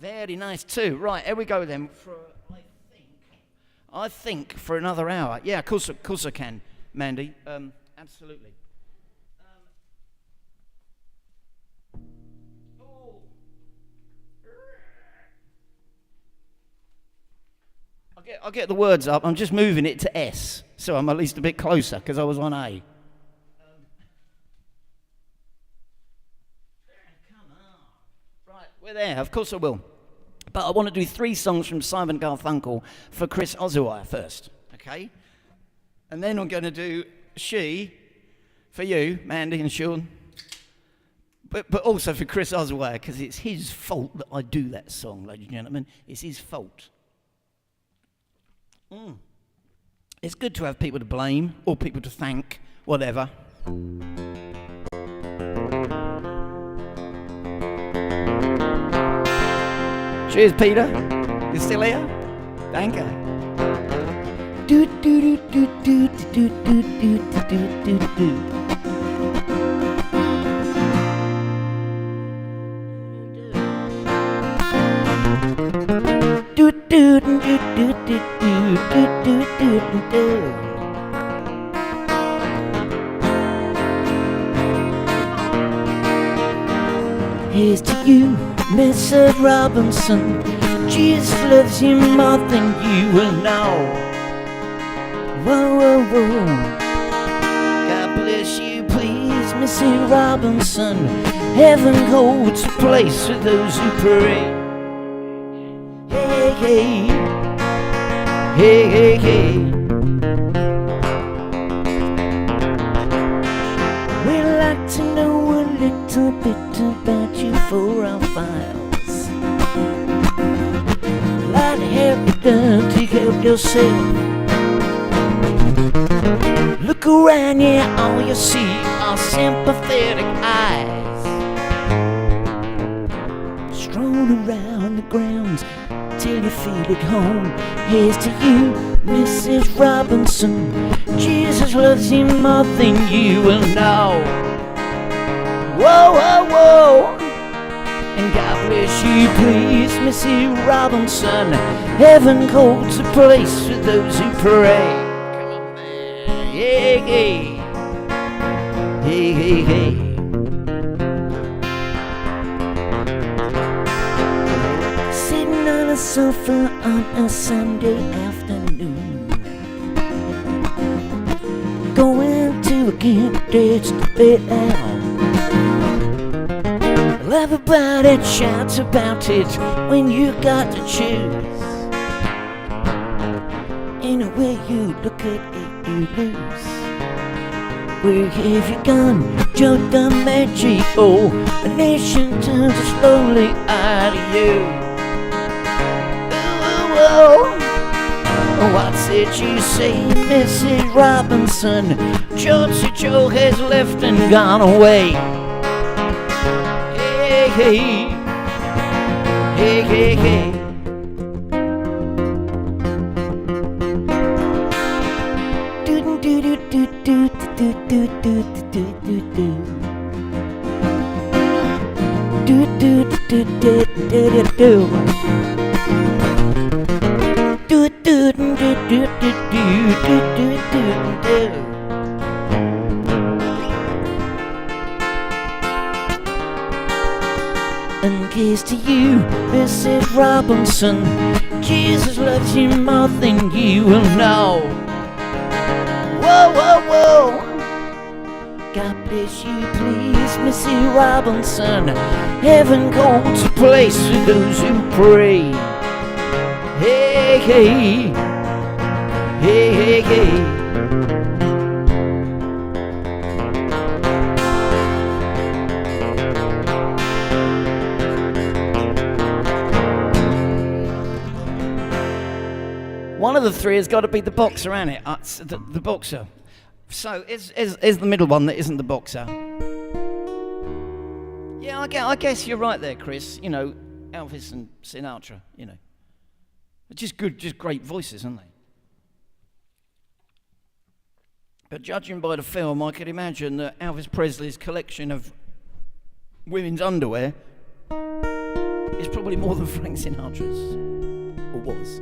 Very nice too. Right, here we go then. I think for another hour. Yeah, of course I can, Mandy. Absolutely. I'll get the words up. I'm just moving it to S, so I'm at least a bit closer because I was on A. Come on. Right, we're there. Of course I will. But I want to do 3 songs from Simon Garfunkel for Chris Oswire first, okay? And then I'm going to do She for you, Mandy and Sean. But also for Chris Oswire, because it's his fault that I do that song, ladies and gentlemen. It's his fault. It's good to have people to blame or people to thank, whatever. Cheers, Peter. You still here? Thank you. Do do do do do do do do do do do. Do do do do do do do do do do. Here's to you, Mrs. Robinson. Jesus loves you more than you will know. Whoa, whoa, whoa. God bless you, please, Mrs. Robinson. Heaven holds a place for those who pray. Hey, hey, hey, hey, hey. We'd like to know a little bit about you for our files. I'd help you done to help yourself. Look around, yeah, all you see are sympathetic eyes strewn around the grounds till you feel at home. Here's to you, Mrs. Robinson. Jesus loves you more than you will know. Whoa, whoa, whoa. And God bless you, please, Mrs. Robinson. Heaven holds a place for those who pray. Come on, man. Hey, hey. Hey, hey, hey. Sitting on a sofa on a Sunday afternoon, going to a candidate's debate out. Laugh about it, shout about it when you got to choose. In a way you look at it, you lose. Where have you gone, Joe DiMaggio? A nation turns slowly out of you. Oh, what's it you say, Mrs. Robinson? Georgie Joe has left and gone away. Hey, hey, hey, hey, hey. Do do do do do do do do do do do do. Do do do do do do do. Do do do do do do do do do. And here's to you, Mrs. Robinson. Jesus loves you more than you will know. Whoa, whoa, whoa. God bless you, please, Mrs. Robinson. Heaven holds a place for those who pray. Hey, hey. Hey, hey, hey. One of the three has got to be the boxer, ain't it? The boxer. So, is the middle one that isn't the boxer? Yeah, I guess you're right there, Chris. You know, Elvis and Sinatra, you know. Just great voices, aren't they? But judging by the film, I could imagine that Elvis Presley's collection of women's underwear is probably more than Frank Sinatra's, or was.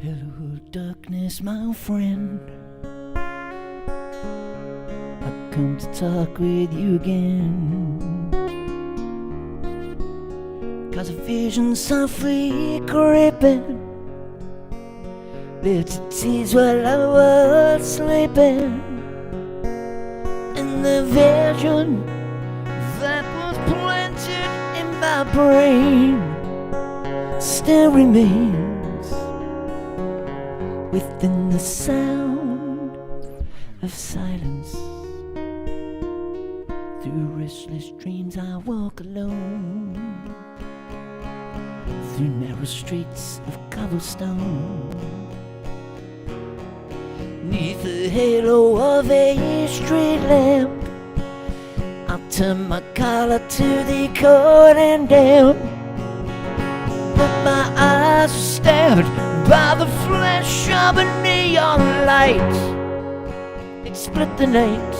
Hello, darkness, my friend. I've come to talk with you again. 'Cause a vision softly creeping lit to tease while I was sleeping. And the vision that was planted in my brain still remains within the sound of silence. Through restless dreams I walk alone, through narrow streets of cobblestone, 'neath the halo of a street lamp. I turn my collar to the cold and damp, but my eyes are stabbed by the flash of a neon light. It split the night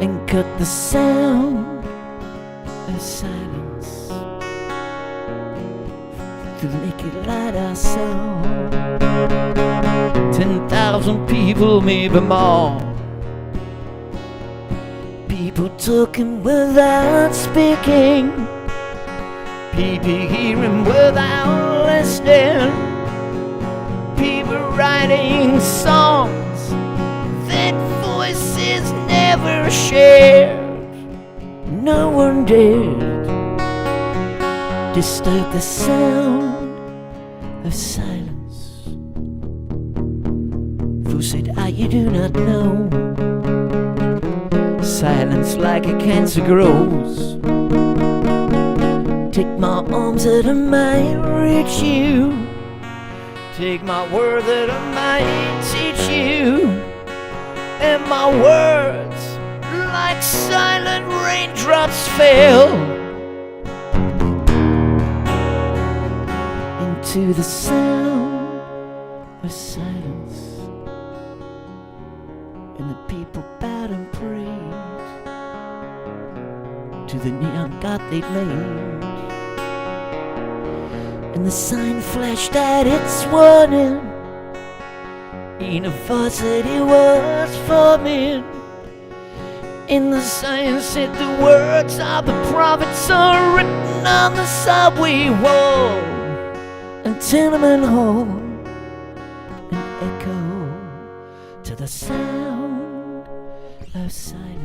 and cut the sound of silence. Through the naked light I saw 10,000 people, maybe more. People talking without speaking, people hearing without listening, people writing songs that voices never shared. No one dared disturb the sound of silence. Who said, you do not know? Silence like a cancer grows Take my arms that I might reach you. Take my word that I might teach you. And my words, like silent raindrops, fell into the sound of silence. And the people bowed and prayed to the neon god they'd made. And the sign flashed out its warning in a voice that it was forming. And the sign said the words of the prophets are written on the subway wall and tenement hall, and echo to the sound of silence.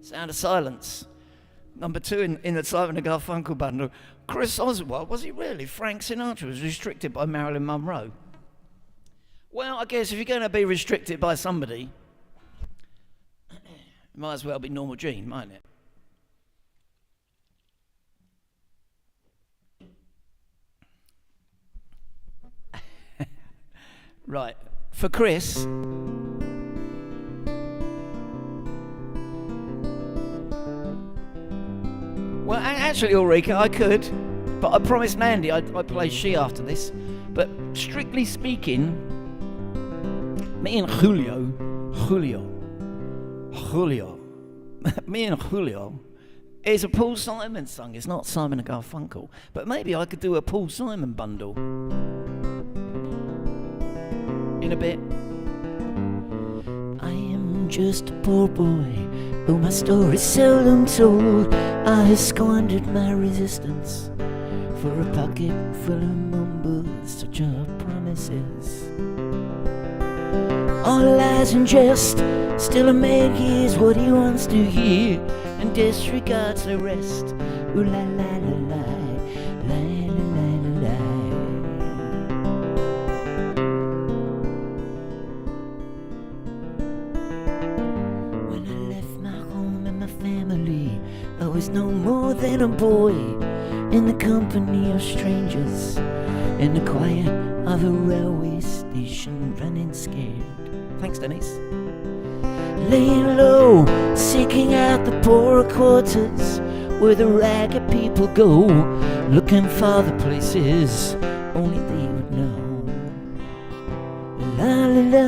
Sound of Silence. Number 2 in the Simon & Garfunkel bundle. Chris Oswald, was he really? Frank Sinatra was restricted by Marilyn Monroe. Well, I guess if you're going to be restricted by somebody, it might as well be Norma Jean, mightn't it? Right, for Chris. Well, actually, Ulrika, I could, but I promised Mandy I'd play she after this. But strictly speaking, me and Julio, me and Julio is a Paul Simon song. It's not Simon & Garfunkel, but maybe I could do a Paul Simon bundle in a bit. I am just a poor boy, though my story's seldom told. I have squandered my resistance for a pocket full of mumbles, such are promises. All lies and jest, still a man hears what he wants to hear and disregards the rest. Ooh la la la la, la la la la la. When I left my home and my family, I was no more than a boy in the company of strangers, in the quiet of a railway station, running scared. Thanks, Denise. Laying low, seeking out the poorer quarters where the ragged people go, looking for the places only they would know. La la la,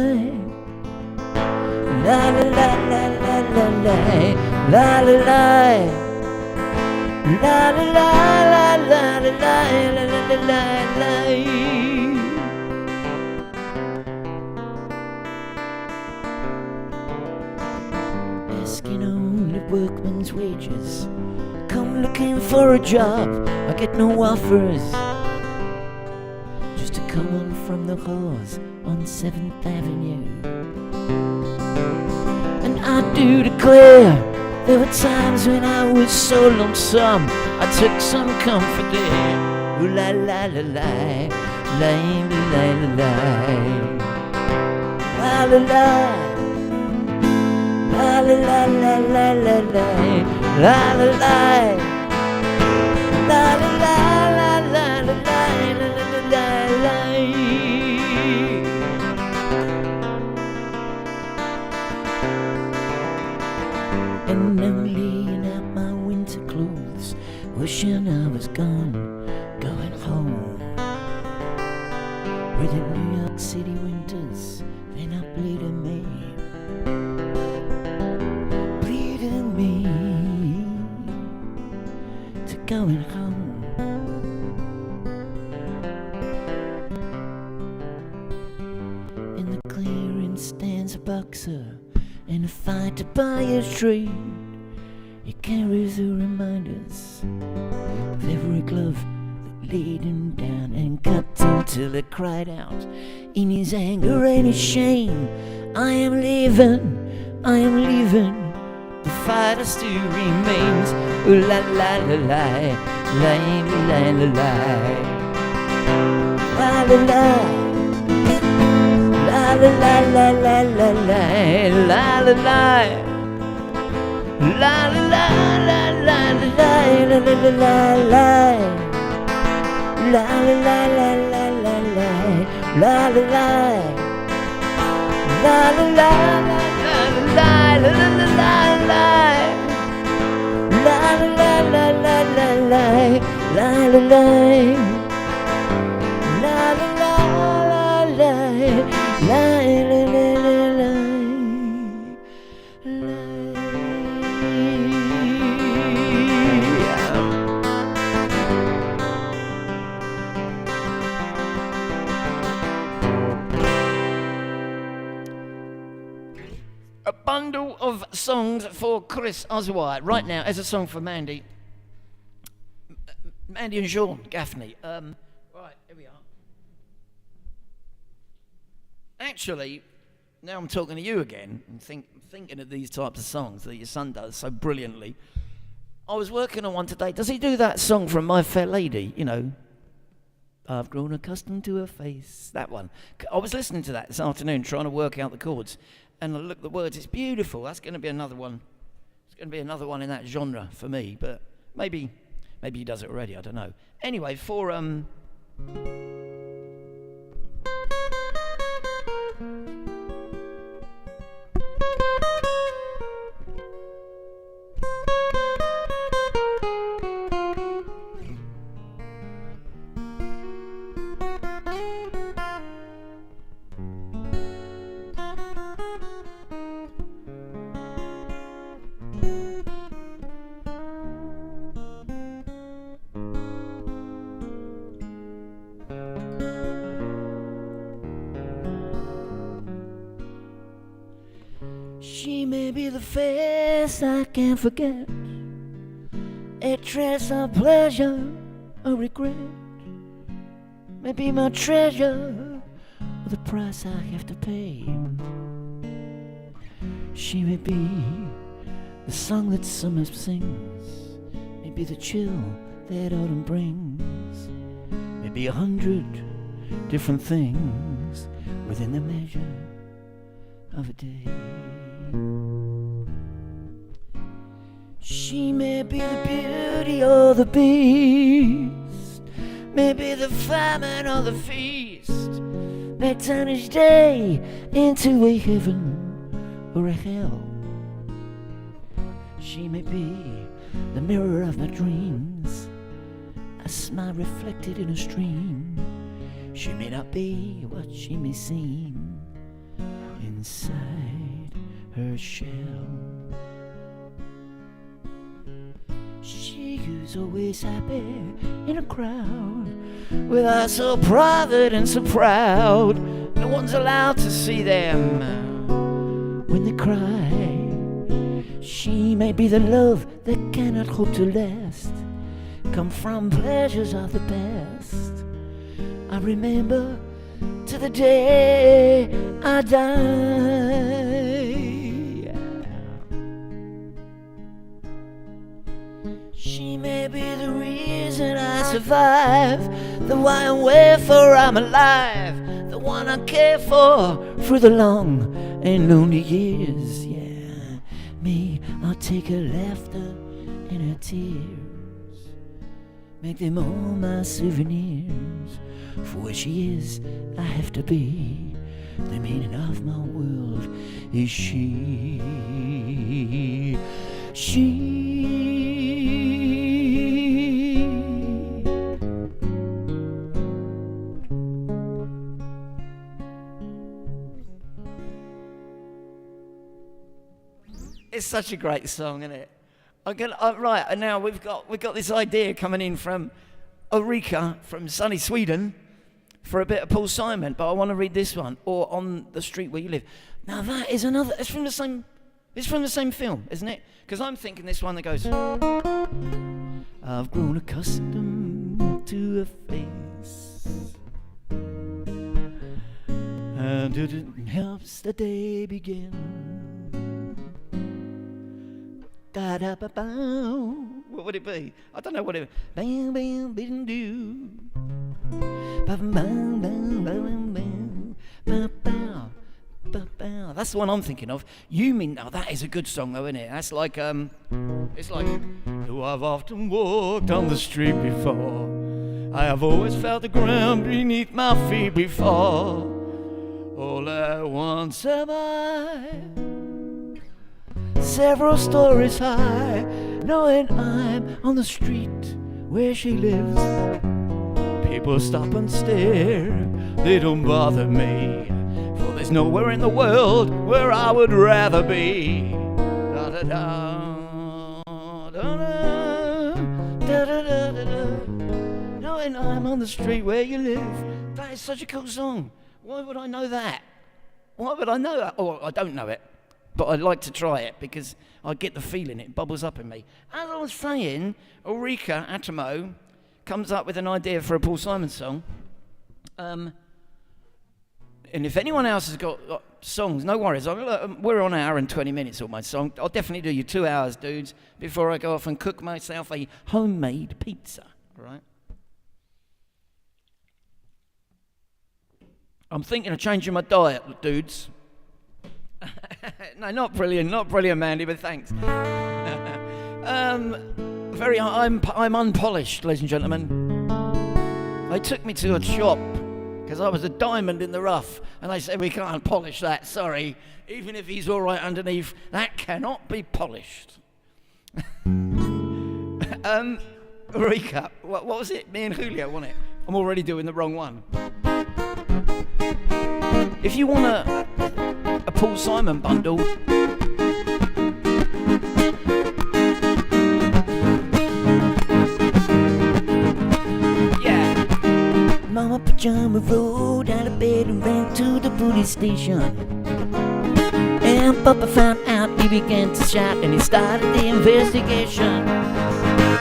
la la la la la la la, la la la. La la la la la la la la la la. Asking only workmen's wages, come looking for a job, I get no offers. Just a coming from the halls on 7th Avenue. And I do declare, there were times when I was so lonesome, I took some comfort there. Ooh la la la la, la la la la, la la la, la la la la la la la, la la la, la la la la la la la la. And I'm laying out my winter clothes, wishing I was gone, going home. Where the New York City winters, they're not bleeding me, bleeding me to going home. In the clearing stands a boxer in a fight to buy a trade. He carries the reminders of every glove that laid him down and cut him till he cried out in his anger and his shame, I am leaving, the fighter still remains. Ooh la la la la, la la la la, la la la, la la la la la la la, la la la, la la la la la la la la la la. La la la la la la la, la la la, la la la la la la la la, la la la la la la la, la la la, la la la la la la. A bundle of songs for Chris Oswald. Right now, as a song for Mandy. Mandy and Sean Gaffney. Right, here we are. Actually, now I'm talking to you again and thinking of these types of songs that your son does so brilliantly. I was working on one today. Does he do that song from My Fair Lady? You know, I've grown accustomed to her face. That one. I was listening to that this afternoon, trying to work out the chords. And I look at the words, it's beautiful. That's going to be another one. It's going to be another one in that genre for me. But maybe he does it already, I don't know. Anyway, for she may be the face I can't forget, a trace of pleasure or regret, maybe my treasure or the price I have to pay. She may be the song that summer sings, maybe the chill that autumn brings, maybe 100 different things within the measure of a day. She may be the beauty or the beast, maybe the famine or the feast, may turn each day into a heaven or a hell. She may be the mirror of my dreams, a smile reflected in a stream. She may not be what she may seem inside her shell. She is always happy in a crowd, with eyes so private and so proud. No one's allowed to see them when they cry. She may be the love that cannot hope to last, come from pleasures of the past. I remember to the day I die. She may be the reason I survive, the why and wherefore I'm alive, the one I care for through the long and lonely years. Yeah, me, I'll take her laughter and her tears, make them all my souvenirs. For where she is, I have to be. The meaning of my world is she. It's such a great song, isn't it? Right, and now we've got this idea coming in from Ulrika from sunny Sweden for a bit of Paul Simon, but I want to read this one, or On the Street Where You Live. Now that is another. It's from the same film, isn't it? Because I'm thinking this one that goes, I've grown accustomed to a face, and it helps the day begin. Da-da-ba-bow. What would it be? I don't know what it. Bam, bam, bam, do. Ba-bam, bam, bam, bam, ba-bow, ba-bow. That's the one I'm thinking of. You mean? Oh, that is a good song, though, isn't it? That's like it's like. Though I've often walked on the street before, I have always felt the ground beneath my feet before. All at once have I, several stories high, knowing I'm on the street where she lives. People stop and stare, they don't bother me, for there's nowhere in the world where I would rather be. Da da da, da da da da da da. Knowing I'm on the street where you live. That is such a cool song. Why would I know that? Why would I know that? Oh, I don't know it, but I'd like to try it because I get the feeling, it bubbles up in me. As I was saying, Ulrika Atomo comes up with an idea for a Paul Simon song. And if anyone else has got songs, no worries. We're on an hour and 20 minutes on my song. I'll definitely do you 2 hours, dudes, before I go off and cook myself a homemade pizza, all right? I'm thinking of changing my diet, dudes. No, not brilliant, Mandy, but thanks. I'm unpolished, ladies and gentlemen. They took me to a shop because I was a diamond in the rough, and they said we can't polish that. Sorry, even if he's all right underneath, that cannot be polished. Rika, what was it? Me and Julio, wasn't it? I'm already doing the wrong one. If you want a Paul Simon bundle, yeah. Mama Pajama rolled out of bed and ran to the police station. And Papa found out, he began to shout, and he started the investigation.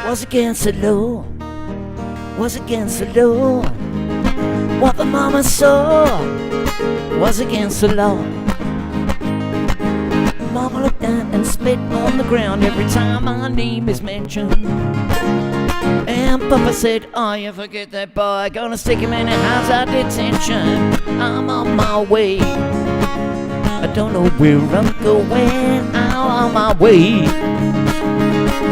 Was against the law, was against the law. What the mama saw was against the law. Mama looked down and spit on the ground every time my name is mentioned. And Papa said, oh, you forget that boy, gonna stick him in a house of detention. I'm on my way, I don't know where I'm going, I'm on my way.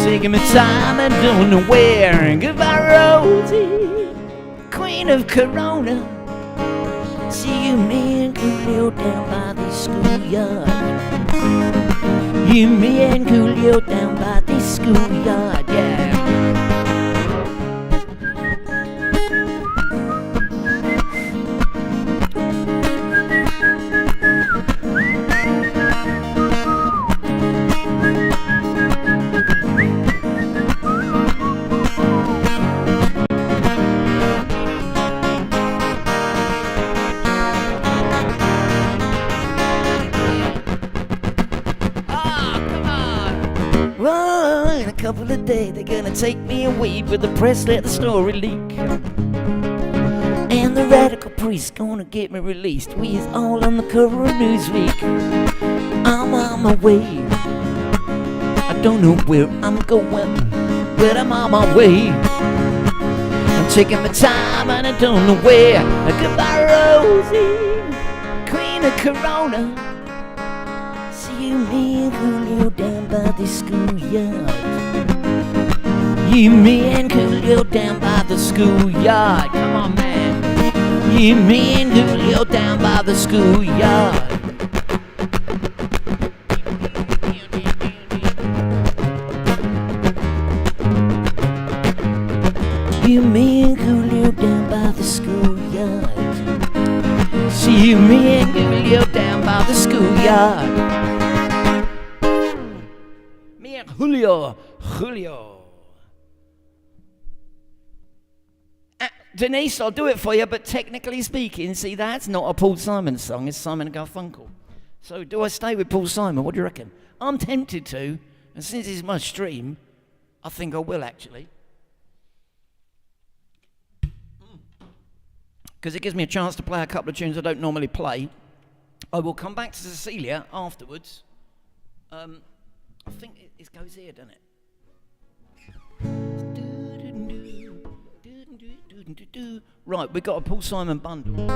Taking my time, I don't know where. Goodbye, Rosie, Queen of Corona. See you, me and Coolio down by the schoolyard. You, me and Coolio down by the schoolyard, yeah. Couple of days, they're gonna take me away, but the press let the story leak. And the radical priest gonna get me released. We is all on the cover of Newsweek. I'm on my way, I don't know where I'm going, but I'm on my way. I'm taking my time and I don't know where. Goodbye, Rosie, Queen of Corona. See you, me and Julio down by the schoolyard. You, me and Julio down by the schoolyard. Come on, man. You, me and Julio down by the schoolyard. You, me and Julio down by the schoolyard. See you, me and Julio down by the schoolyard. Me and Julio. Denise, I'll do it for you, but technically speaking, see, that's not a Paul Simon song, it's Simon and Garfunkel. So do I stay with Paul Simon? What do you reckon? I'm tempted to, and since it's my stream, I think I will actually. Because it gives me a chance to play a couple of tunes I don't normally play. I will come back to Cecilia afterwards. I think it goes here, doesn't it? Right, we've got a Paul Simon bundle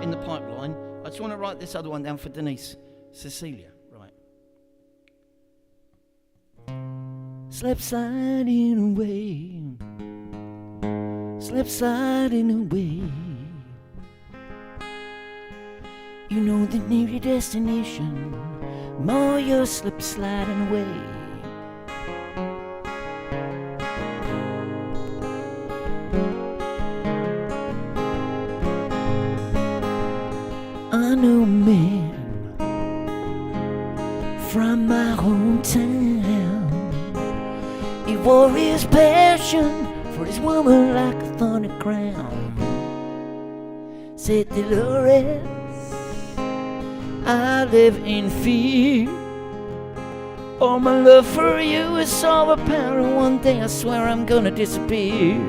in the pipeline. I just want to write this other one down for Denise. Cecilia, right. Slip sliding away, slip sliding away. You know that near your destination, more you're slip sliding away. I know a man from my hometown. He wore his passion for his woman like a thorny crown. Said, Dolores, I live in fear. All my love for you is overpowering. One day I swear I'm gonna disappear.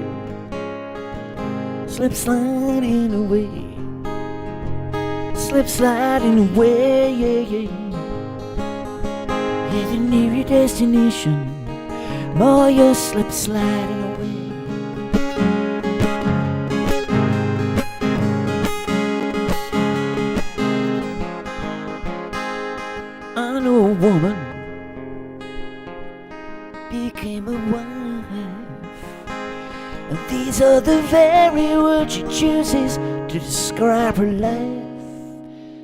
Slip sliding away, slip sliding away, yeah, yeah. Yeah, the near your destination, more you're slip sliding away. I know a woman became a wife, and these are the very words she chooses to describe her life.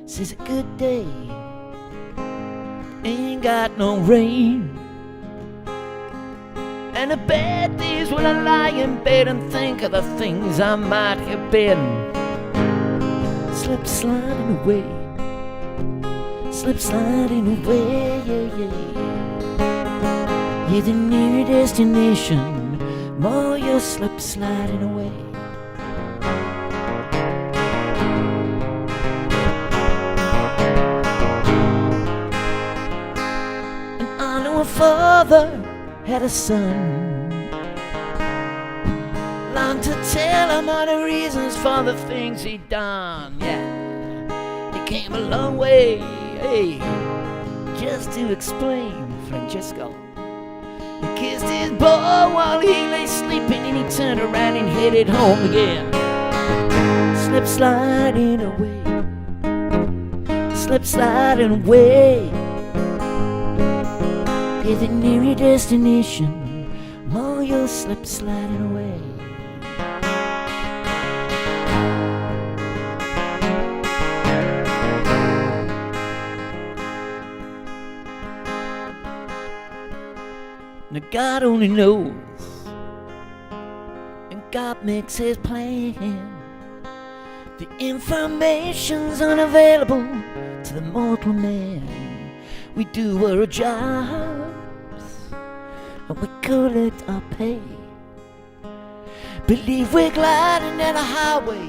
Says a good day ain't got no rain, and a bad day's when I lie in bed and think of the things I might have been. Slip sliding away, slip sliding away, yeah, yeah. Yeah, the near your destination, more you're slip sliding away. And I know a father had a son, longed to tell him all the reasons for the things he'd done. Yeah, he came a long way, hey, just to explain. Francesco, he kissed his boy while he lay sleeping, and he turned around and headed home again. Slip sliding away, slip sliding away. Yeah, the near your destination, more you'll slip sliding away. Now God only knows, and God makes his plan. The information's unavailable to the mortal man. We do our jobs and we collect our pay. Believe we're gliding down a highway,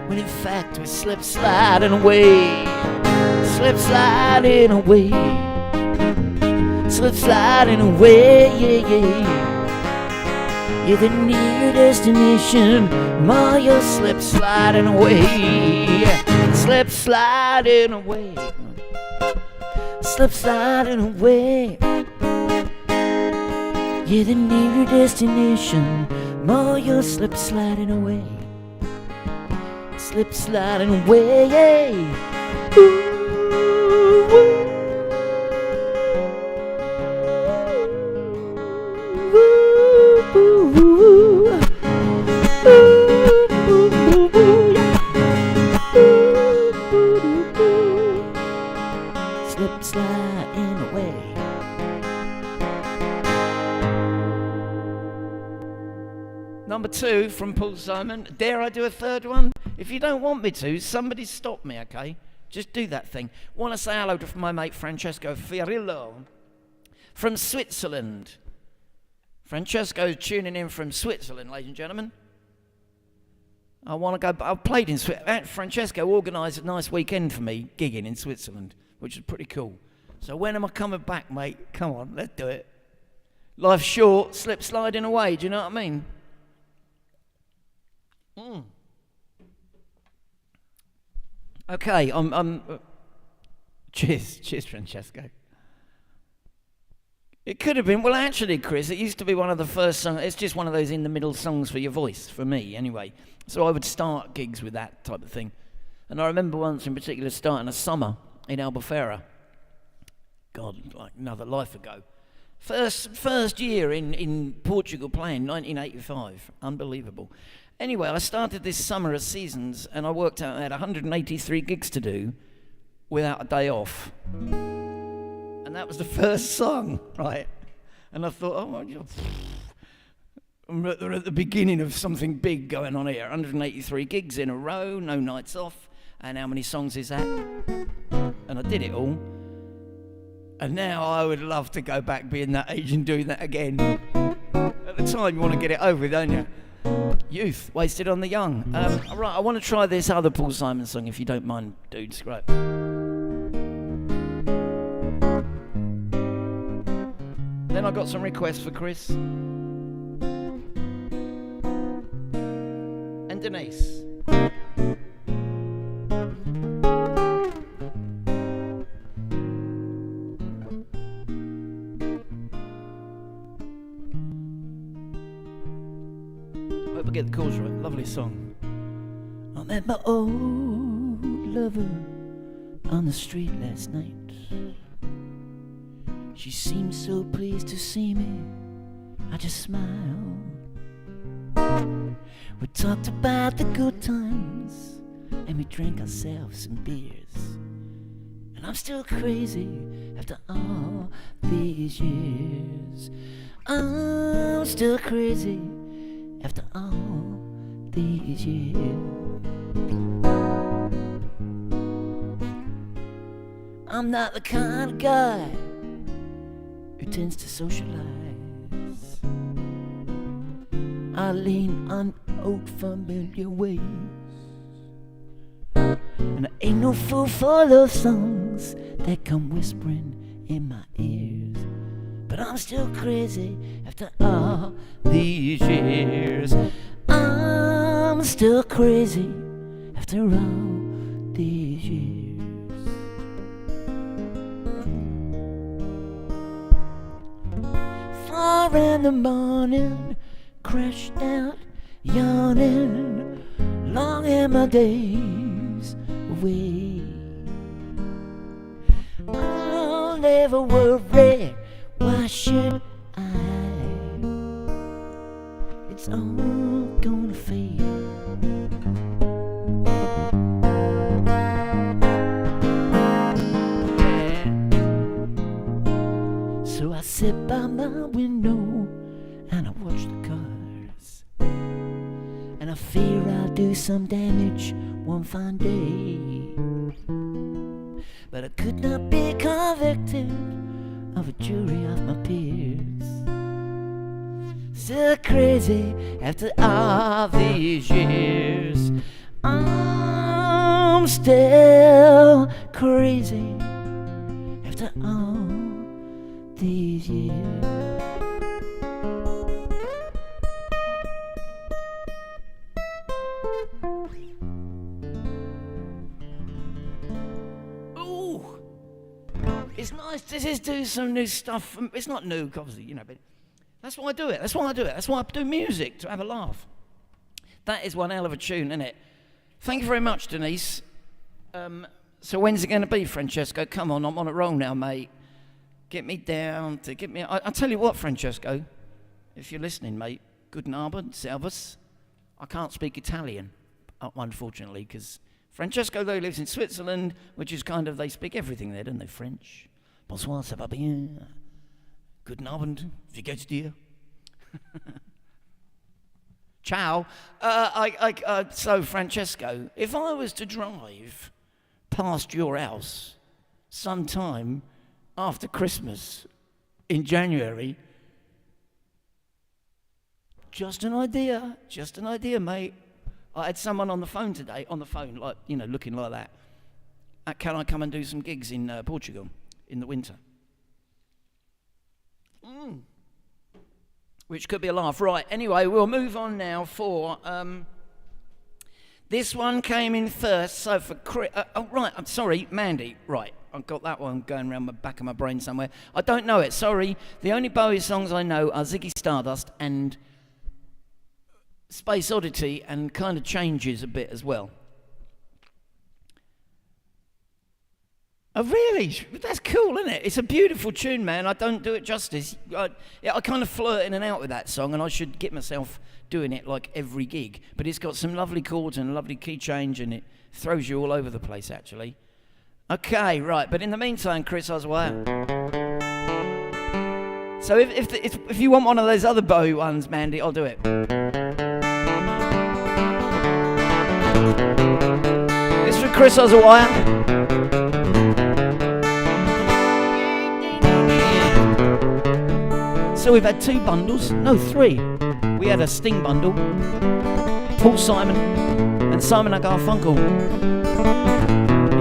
when in fact we slip sliding away. Slip sliding away, slip sliding away, yeah, yeah. You're the near destination, more you'll slip sliding away. Slip sliding away, slip sliding away. You're the near destination, more you'll slip sliding away. Slip sliding away, yeah. Ooh. Slip sliding away. Number 2 from Paul Simon. Dare I do a third one? If you don't want me to, somebody stop me, okay? Just do that thing. Want to say hello to my mate Francesco Fiorillo from Switzerland. Francesco's tuning in from Switzerland, ladies and gentlemen. I want to go. I've played in Switzerland. Francesco organised a nice weekend for me, gigging in Switzerland, which is pretty cool. So when am I coming back, mate? Come on, let's do it. Life's short, slip sliding away. Do you know what I mean? Okay, cheers, Francesco. It could have been. Well, actually, Chris, it used to be one of the first songs. It's just one of those in-the-middle songs for your voice, for me, anyway. So I would start gigs with that type of thing. And I remember once in particular starting a summer in Albufeira. God, like another life ago. First year in Portugal playing, 1985. Unbelievable. Anyway, I started this summer of seasons, and I worked out I had 183 gigs to do without a day off. And that was the first song, right? And I thought, we're at the beginning of something big going on here. 183 gigs in a row, no nights off. And how many songs is that? And I did it all. And now I would love to go back being that age and doing that again. At the time, you want to get it over with, don't you? Youth, wasted on the young. All right, I want to try this other Paul Simon song, if you don't mind, dudes. Great. Then I got some requests for Chris and Denise. Hope I get the chords right. Lovely song. I met my old lover on the street last night. She seemed so pleased to see me, I just smiled. We talked about the good times, and we drank ourselves some beers. And I'm still crazy after all these years. I'm still crazy after all these years. I'm not the kind of guy who tends to socialize. I lean on old familiar ways, and I ain't no fool for love songs that come whispering in my ears. But I'm still crazy after all these years. I'm still crazy after all these years. Four in the morning, crashed out, yawning, longing my days away. I'll never worry, why should I? It's all gonna fade. So I sit by my window and I watch the cars, and I fear I'll do some damage one fine day. But I could not be convicted of a jury of my peers. Still crazy after all these years. I'm still crazy after all these years. Ooh, it's nice to just do some new stuff. It's not new, obviously, you know, but that's why I do it. That's why I do it. That's why I do music, to have a laugh. That is one hell of a tune, isn't it? Thank you very much, Denise. So when's it going to be, Francesco? Come on, I'm on a roll now, mate. Get me down to get me. I'll tell you what, Francesco, if you're listening, mate. Guten Abend, servus. I can't speak Italian, unfortunately, because Francesco, though, lives in Switzerland, which is kind of, they speak everything there, don't they? French. Bonsoir, ça va bien? Guten Abend, wie geht's dir? Ciao. So, Francesco, if I was to drive past your house sometime after Christmas in January, just an idea, mate. I had someone on the phone today, like, you know, looking like that. Can I come and do some gigs in Portugal in the winter? Which could be a laugh. Right, anyway, we'll move on now for... this one came in first, so for Chris... right, I'm sorry, Mandy. Right, I've got that one going around the back of my brain somewhere. I don't know it, sorry. The only Bowie songs I know are Ziggy Stardust and Space Oddity, and kind of Changes a bit as well. Oh, really? That's cool, isn't it? It's a beautiful tune, man. I don't do it justice. I kind of flirt in and out with that song, and I should get myself doing it like every gig. But it's got some lovely chords and a lovely key change, and it throws you all over the place, actually. Okay, right. But in the meantime, Chris Osweier. So if you want one of those other Bowie ones, Mandy, I'll do it. It's for Chris Osweier. So we've had 2 bundles, no 3. We had a Sting bundle, Paul Simon and Simon and Garfunkel.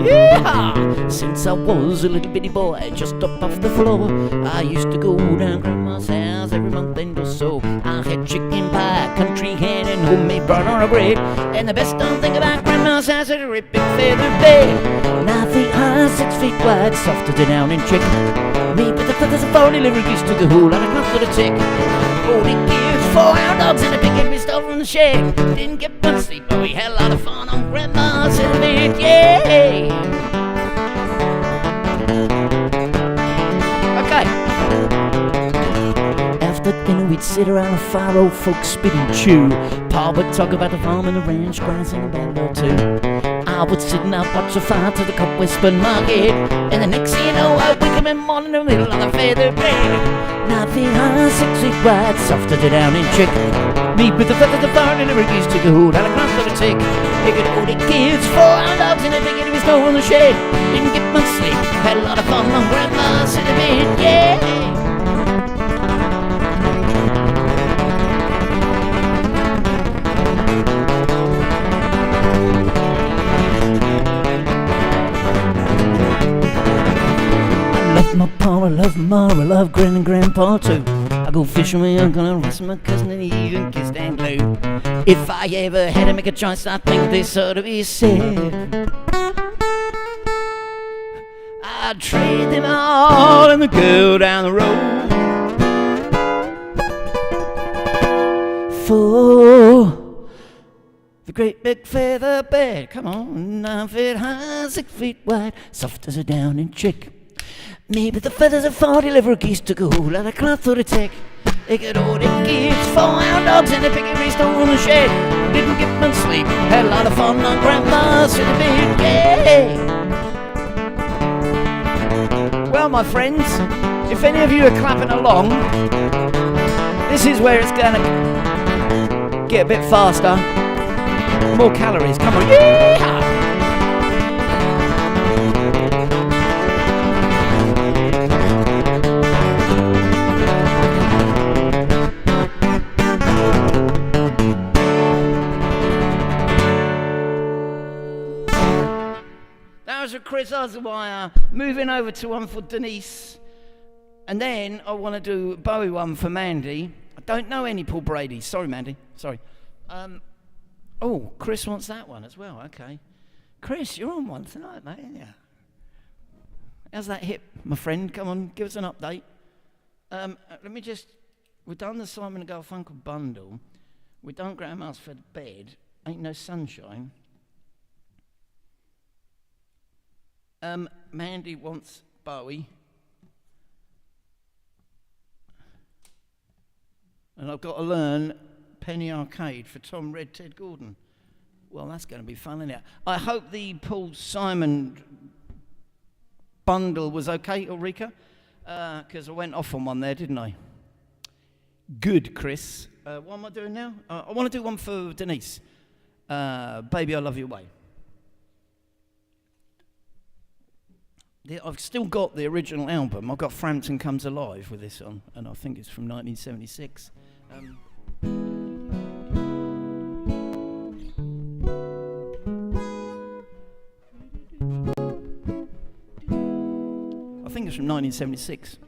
Yeah! Since I was a little bitty boy, just up off the floor, I used to go down Grandma's house every month and or so. I had chicken pie, country hen, and homemade banana bread. And the best damn thing about Grandma's house is a ripping feather bed. 9 feet high, 6 feet wide, soft as a down in chicken. Me with the feathers of 40 liver used to the hole and a cloth to the tick. 40 kids, 4 hour dogs in a big heavy stove from the shed. Didn't get much sleep, but we had a lot of fun on Grandma's in the bed, yeah. Okay. After dinner we'd sit around a fire, old folks spit and chew. Pa would talk about the farm and the ranch, Gran sing a band or 2. I would sit and I'd watch the fire till the cop whispered market. And the next thing you know, I'd wake up in the morning in the middle of the feather bed. 9 feet high, 6 feet wide, soft as a down in chick. Me with the feathers of fire and the rickies took a hold and a cross to the tick. They could hold the kids, 4 hour dogs in a big heavy stove on the shed. Didn't get much sleep, had a lot of fun on Grandma's in the bed, yeah. My pa, I love ma, I love Gran and Grandpa too. I go fishing with my uncle and rest my cousin and he even kissed Aunt Lou. If I ever had to make a choice, I think this ought to be said. I'd trade them all and go down the road for the great big feather bed. Come on, 9 feet high, 6 feet wide, soft as a down in chick. Me with the feathers of 40 liver geese took a whole lot of cloth to the tick. They could order kids, 4 hour dogs in the piggery stove on the shed. Didn't get much sleep, had a lot of fun on Grandma's in the bed, yeah. Well, my friends, if any of you are clapping along, this is where it's gonna get a bit faster. More calories, come on, yeah! Chris Osweier, moving over to one for Denise, and then I want to do a Bowie one for Mandy. I don't know any Paul Brady. Sorry, Mandy. Sorry. Oh, Chris wants that one as well. Okay, Chris, you're on one tonight, mate. Yeah. How's that hip, my friend? Come on, give us an update. Let me just. We've done the Simon and Garfunkel bundle. We've done Grandma's for the bed. Ain't no sunshine. Mandy wants Bowie. And I've got to learn Penny Arcade for Tom Red Ted Gordon. Well, that's going to be fun, isn't it? I hope the Paul Simon bundle was okay, Ulrika, because I went off on one there, didn't I? Good, Chris. What am I doing now? I want to do one for Denise. Baby, I Love Your Way. I've still got the original album. I've got Frampton Comes Alive with this on, and I think it's from 1976. I think it's from 1976.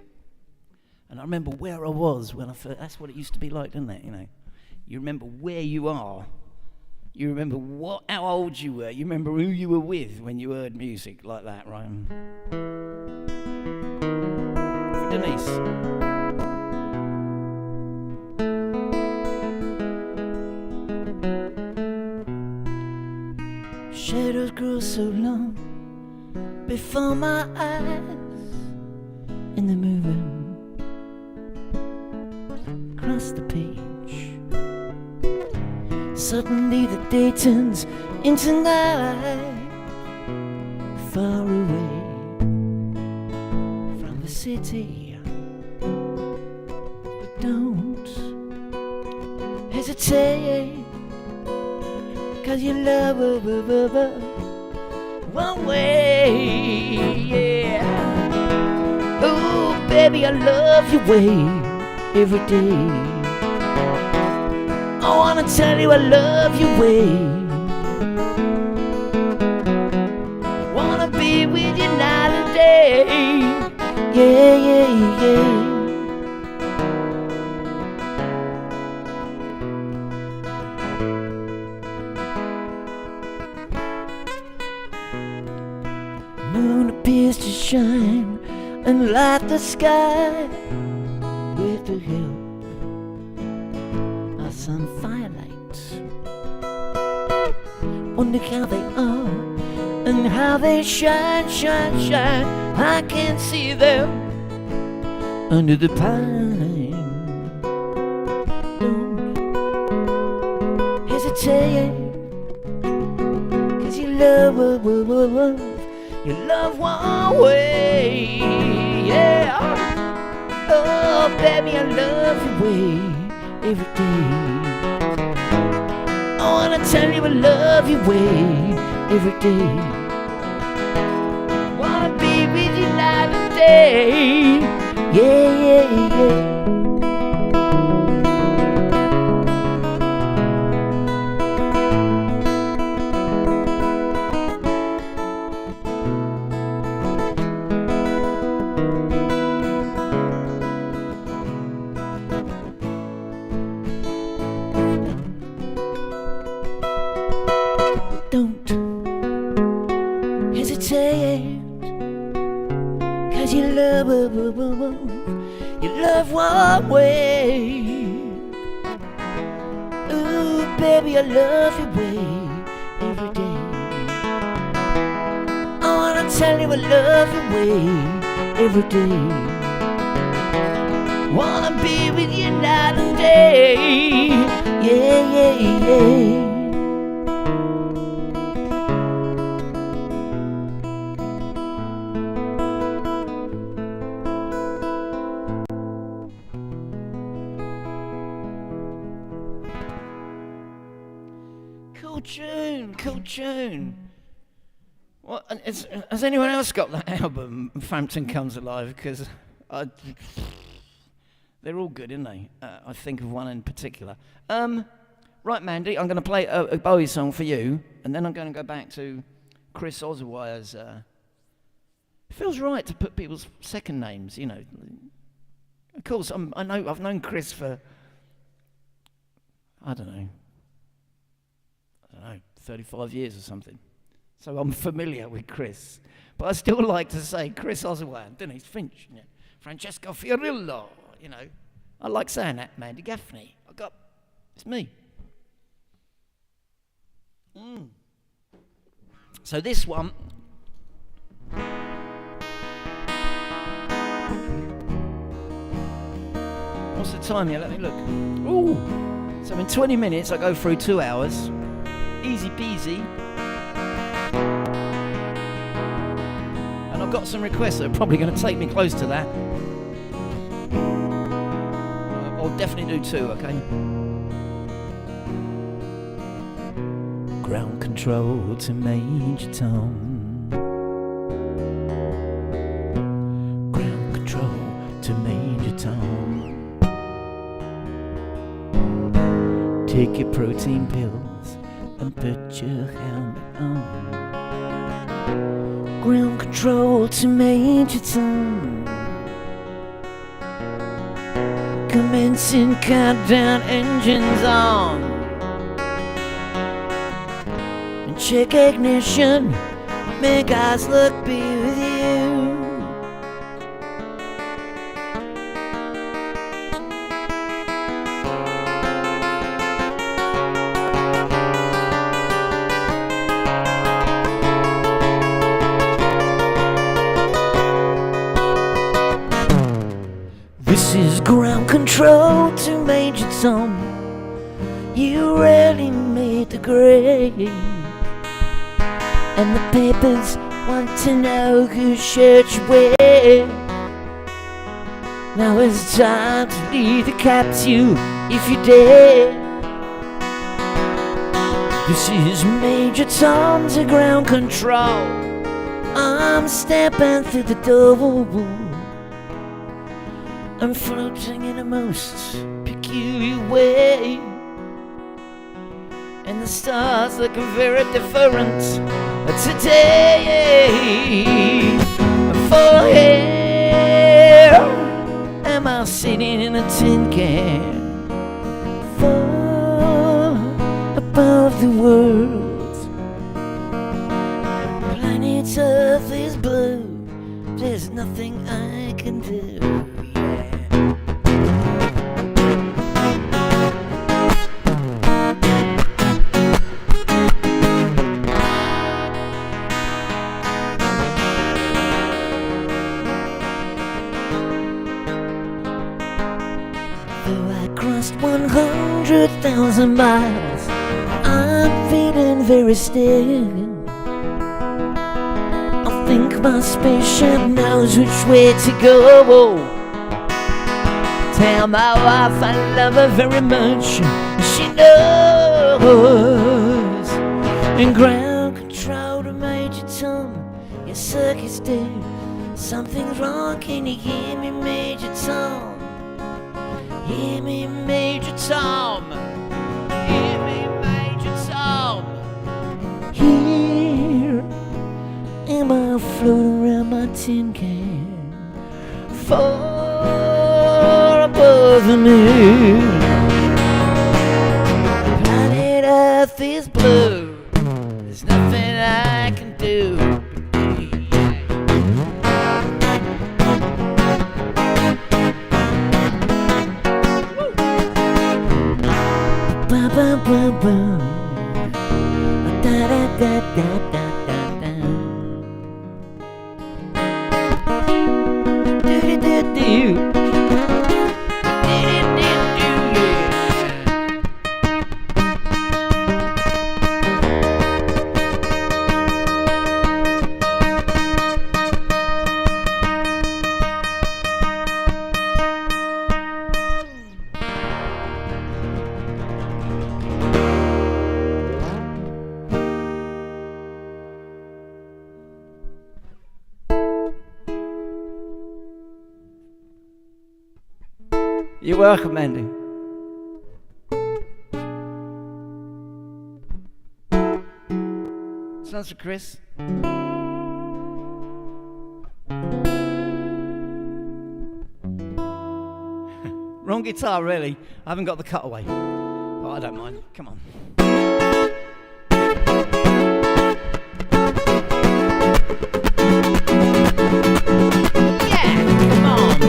And I remember where I was when I first... That's what it used to be like, didn't it? You know, you remember where you are. You remember how old you were. You remember who you were with when you heard music like that, right? Denise. Shadows grow so long before my eyes, and they're moving across the page. Suddenly the day turns into night, far away from the city. But don't hesitate, 'cause your love one way, yeah. Oh, baby, I love your way every day. I wanna tell you I love your way. Wanna be with you night and day, yeah, yeah, yeah. Moon appears to shine and light the sky with the help of some firelight. Wonder how they are and how they shine, shine, shine. I can see them under the pine. Don't hesitate, 'cause you love your love one way, yeah. Oh, baby, I love your way every day. I wanna tell you I love your way every day. Wanna be with you night and day, yeah, yeah, yeah. Don't hesitate, 'cause you love one way. Ooh, baby, I love your way every day. I wanna tell you I love your way every day. Wanna be with you night and day, yeah, yeah, yeah. Cool tune. What? Has anyone else got that album, Frampton Comes Alive? Because they're all good, aren't they? I think of one in particular. Right, Mandy, I'm going to play a Bowie song for you, and then I'm going to go back to Chris Oswire's. It feels right to put people's second names, you know. Of course, I've known Chris for, I don't know, 35 years or something. So I'm familiar with Chris. But I still like to say Chris Oswire, Denise Finch, you know, Francesco Fiorillo, you know. I like saying that, Mandy Gaffney. It's me. So this one, what's the time here? Let me look. Ooh. So in 20 minutes I go through 2 hours. Easy peasy. And I've got some requests that are probably going to take me close to that. I'll definitely do 2, okay? Ground control to Major Tom. Ground control to Major Tom. Take your protein pills and put your helmet on. Ground control to Major Tom. Commencing countdown, engines on. And check ignition, may God's luck be with you. This is ground control to Major Tom. You really made the grade, and the papers want to know whose shirt you wear. Now it's time to leave the capsule if you dare. This is Major Tom to ground control. I'm stepping through the door. I'm floating in a most peculiar way, and the stars look very different today. For here am I sitting in a tin can, far above the world. Planet Earth is blue, there's nothing I can do. Though I crossed 100,000 miles, I'm feeling very still. I think my spaceship knows which way to go. Tell my wife I love her very much, she knows. In ground control to Major Tom, your circuit's dead. Something's wrong, can you hear me, Major Tom? Hear me, Major Tom. Hear me, Major Tom. Here am I floating around my tin can, far above the moon. Planet Earth is blue, there's nothing I can do. Ba ba ba, da da da da da da da. Do do do do. You're welcome, Andy. Sounds for Chris. Wrong guitar, really. I haven't got the cutaway. Oh, I don't mind. Come on. Yeah, come on.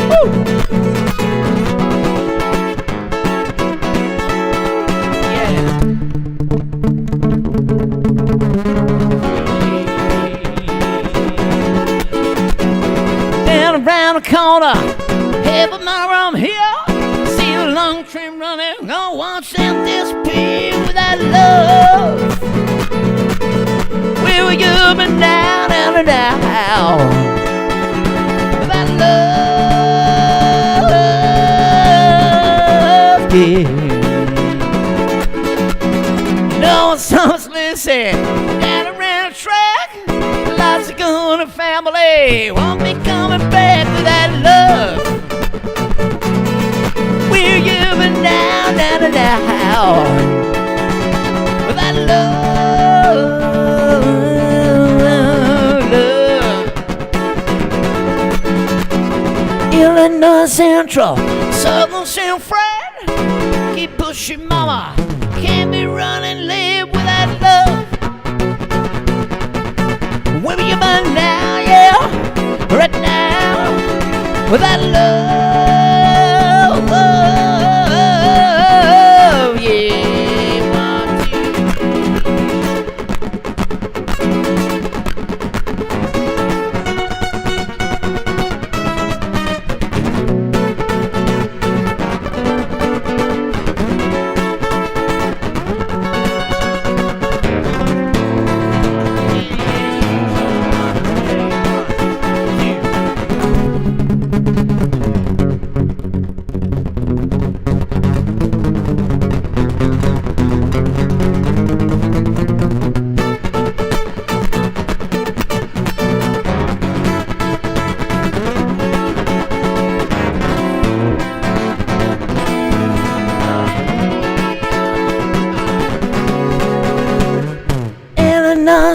Woo! Around the corner, hey, but now I'm here. See a long train running, gonna watch them disappear without love. Where were you been down and down? Without love, yeah. No one's listening, down around the track. Lots of good family won't be coming back to that love. Where you been down, down, down, with that love, love. Illinois Central, Southern San Fran, keep pushing, mama, can't be running late with that love. Where you been now, yeah, right now, with that love, yeah, want you.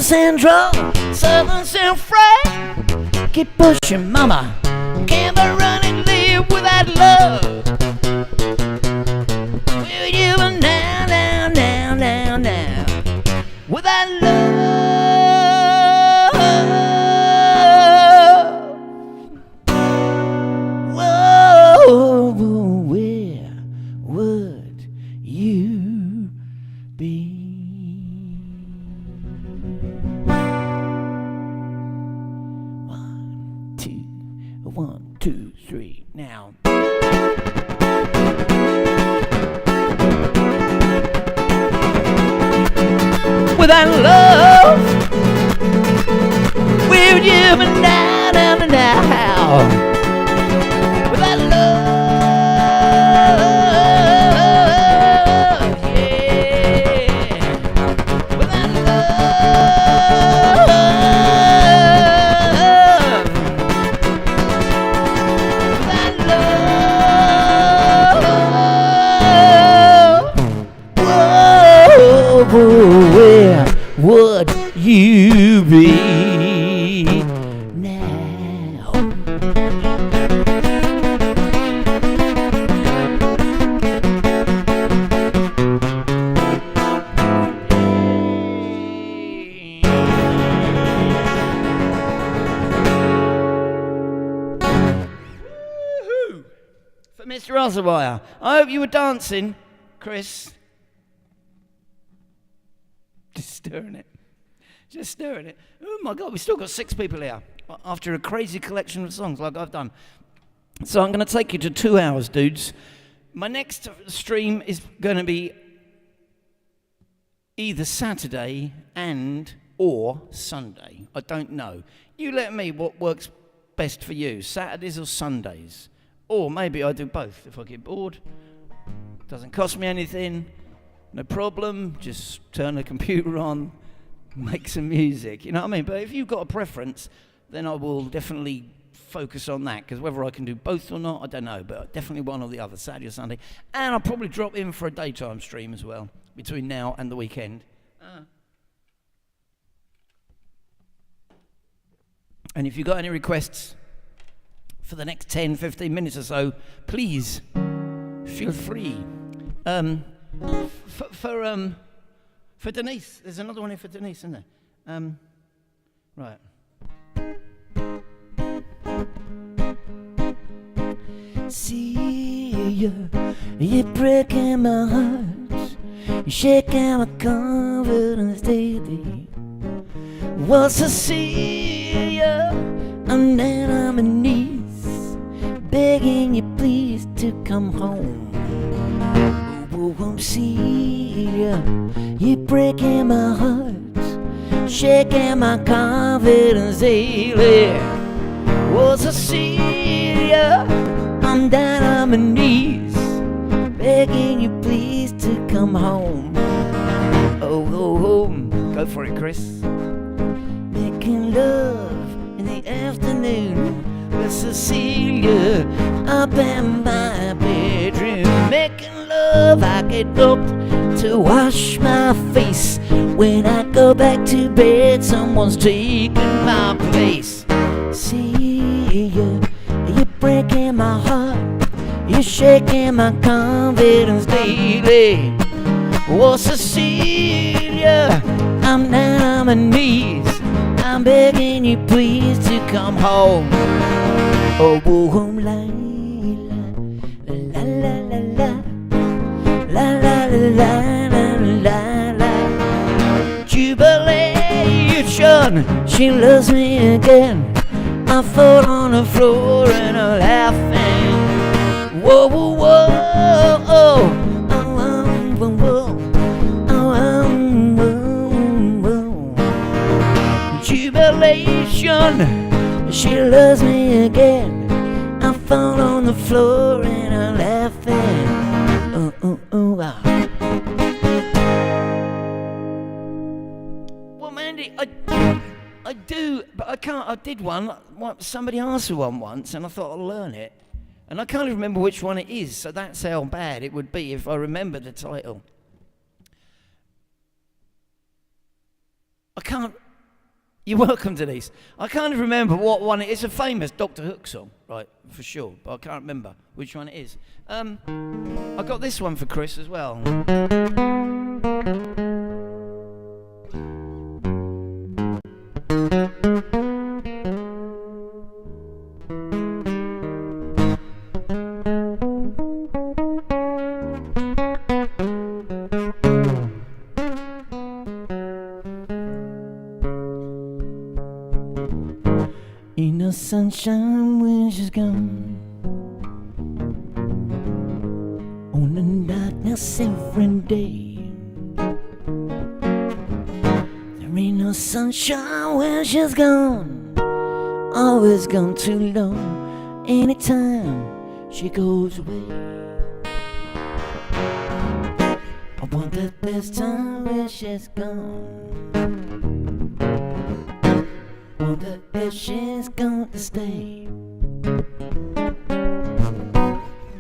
Central, Southern South Freight. Keep pushing, mama. Can't run and live without love. Will you now, now, now, now, now? Without love. Whoa, where would you be? One, two, three, now. Without love, where would you be now, now, now? Without love, yeah. Without love. Where would you be now? Woo-hoo. For Mr. Osweier, I hope you were dancing, Chris. Just stirring it. Oh my God, we've still got 6 people here after a crazy collection of songs like I've done. So I'm going to take you to 2 hours, dudes. My next stream is going to be either Saturday or Sunday. I don't know. You let me what works best for you, Saturdays or Sundays. Or maybe I do both if I get bored. Doesn't cost me anything. No problem, just turn the computer on, make some music, you know what I mean? But if you've got a preference, then I will definitely focus on that, because whether I can do both or not, I don't know, but definitely one or the other, Saturday or Sunday. And I'll probably drop in for a daytime stream as well, between now and the weekend. And if you've got any requests for the next 10, 15 minutes or so, please feel free. For Denise, there's another one here for Denise, isn't there? Right. See you, you're breaking my heart, you're shaking my confidence daily. Once I see you, I'm down on my knees, begging you please to come home. Won't see ya, you're breaking my heart, shaking my confidence daily. Once I see ya, I'm down on my knees, begging you please to come home. Oh, home, go for it, Chris. Making love in the afternoon with Cecilia up in my bedroom. Making love, I get up to wash my face. When I go back to bed, someone's taking my place. See ya, you're breaking my heart, you're shaking my confidence daily. Oh, Cecilia, I'm down on my knees, I'm begging you please to come home. Oh, home, la la la la la. La la la la la la. Jubilation, she loves me again. I fall on the floor and I'm laughing. Whoa, whoa, whoa, oh, oh, whoa, whoa, oh, whoa, whoa. Jubilation, she loves me again. I fall on the floor and I'm laughing. Well, Mandy, I do, but I can't. I did one. Somebody asked for one once, and I thought I'll learn it, and I can't even remember which one it is. So that's how bad it would be if I remember the title. I can't You're welcome, Denise. I can't remember what one it is. It's a famous Doctor Hook song, right, for sure, but I can't remember which one it is. I got this one for Chris as well. Ain't no sunshine when she's gone, only darkness every day. There ain't no sunshine when she's gone, always gone too long. Anytime she goes away, I wonder this time when she's gone, wonder if she's going to stay.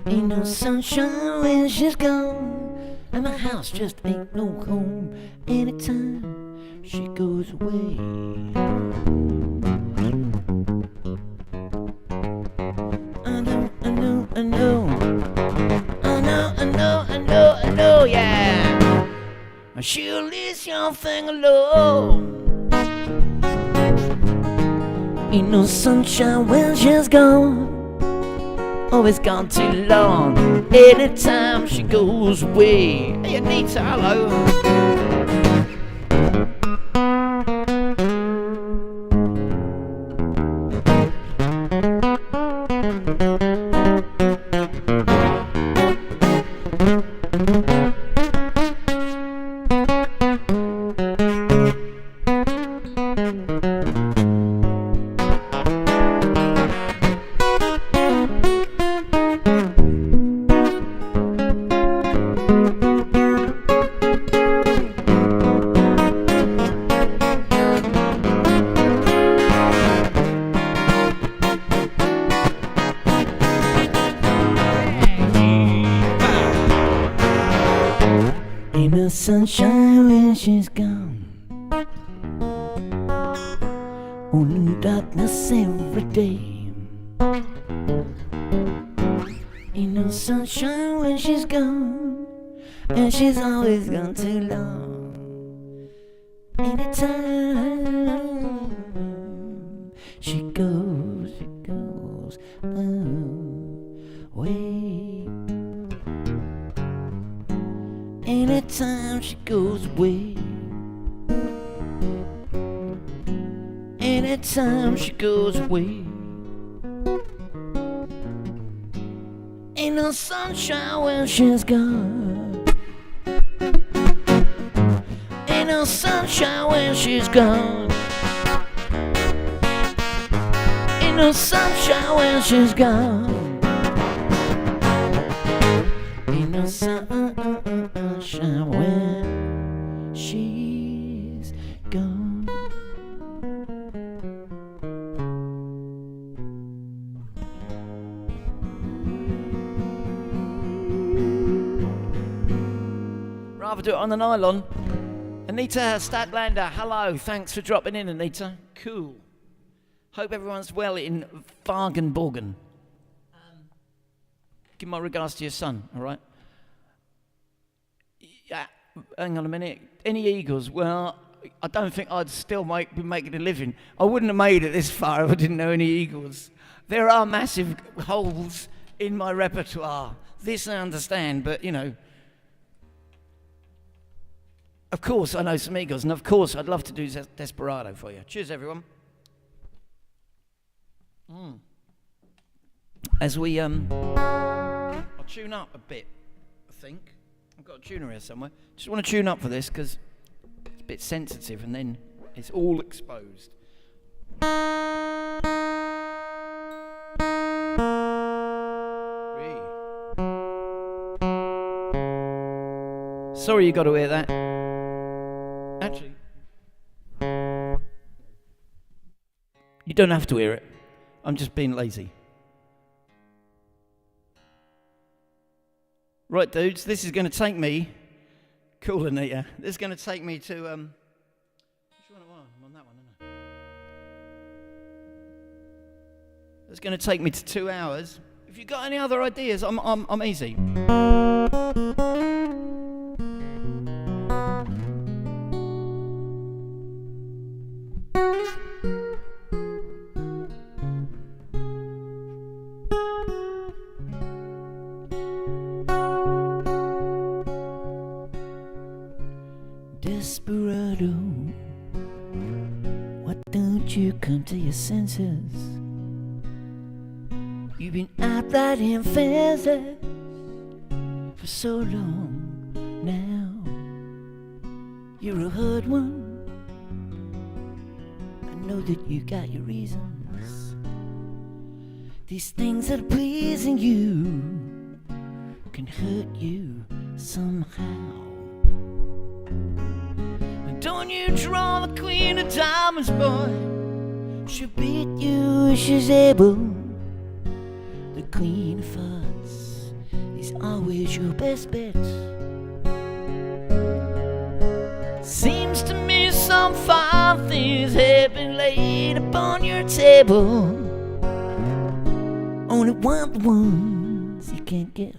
Ain't no sunshine when she's gone, and my house just ain't no home anytime she goes away. I know, I know, I know, I know, I know, I know, I know, yeah. She'll leave your thing alone. Ain't no sunshine when she's gone, always gone too long. Anytime she goes away. Hey Anita, hello. Ain't no sunshine when she's gone, only darkness every day. Ain't no sunshine when she's gone, and she's always gone too long. Anytime she goes away. Anytime she goes away. Anytime she goes away. Ain't no sunshine when she's gone. Ain't no sunshine when she's gone. Ain't no sunshine when she's gone. Ain't no sunshine when she's gone. Rather do it on the nylon. Anita Stadlander, hello. Thanks for dropping in, Anita. Cool. Hope everyone's well in Wagenborgen. Give my regards to your son, all right? Yeah, hang on a minute. Any Eagles? Well, I don't think I'd still be making a living. I wouldn't have made it this far if I didn't know any Eagles. There are massive holes in my repertoire. This I understand, but, you know, of course I know some Eagles, and of course I'd love to do Desperado for you. Cheers, everyone. As we, I'll tune up a bit, I think. I've got a tuner here somewhere. Just want to tune up for this because it's a bit sensitive and then it's all exposed. Sorry you got to hear that. Actually, you don't have to hear it. I'm just being lazy. Right, dudes, this is going to take me. Cool, Anita. This is going to take me to. Which one am I? I'm on that one, isn't That's going to take me to 2 hours. If you've got any other ideas, I'm easy. Desperado, why don't you come to your senses? You've been out riding fences for so long now. You're a hard one, I know that you got your reasons. These things that are pleasing you can hurt you somehow. Don't you draw the queen of diamonds, boy? She'll beat you if she's able. The queen of hearts is always your best bet. Seems to me some fine things have been laid upon your table. Only want the ones you can't get.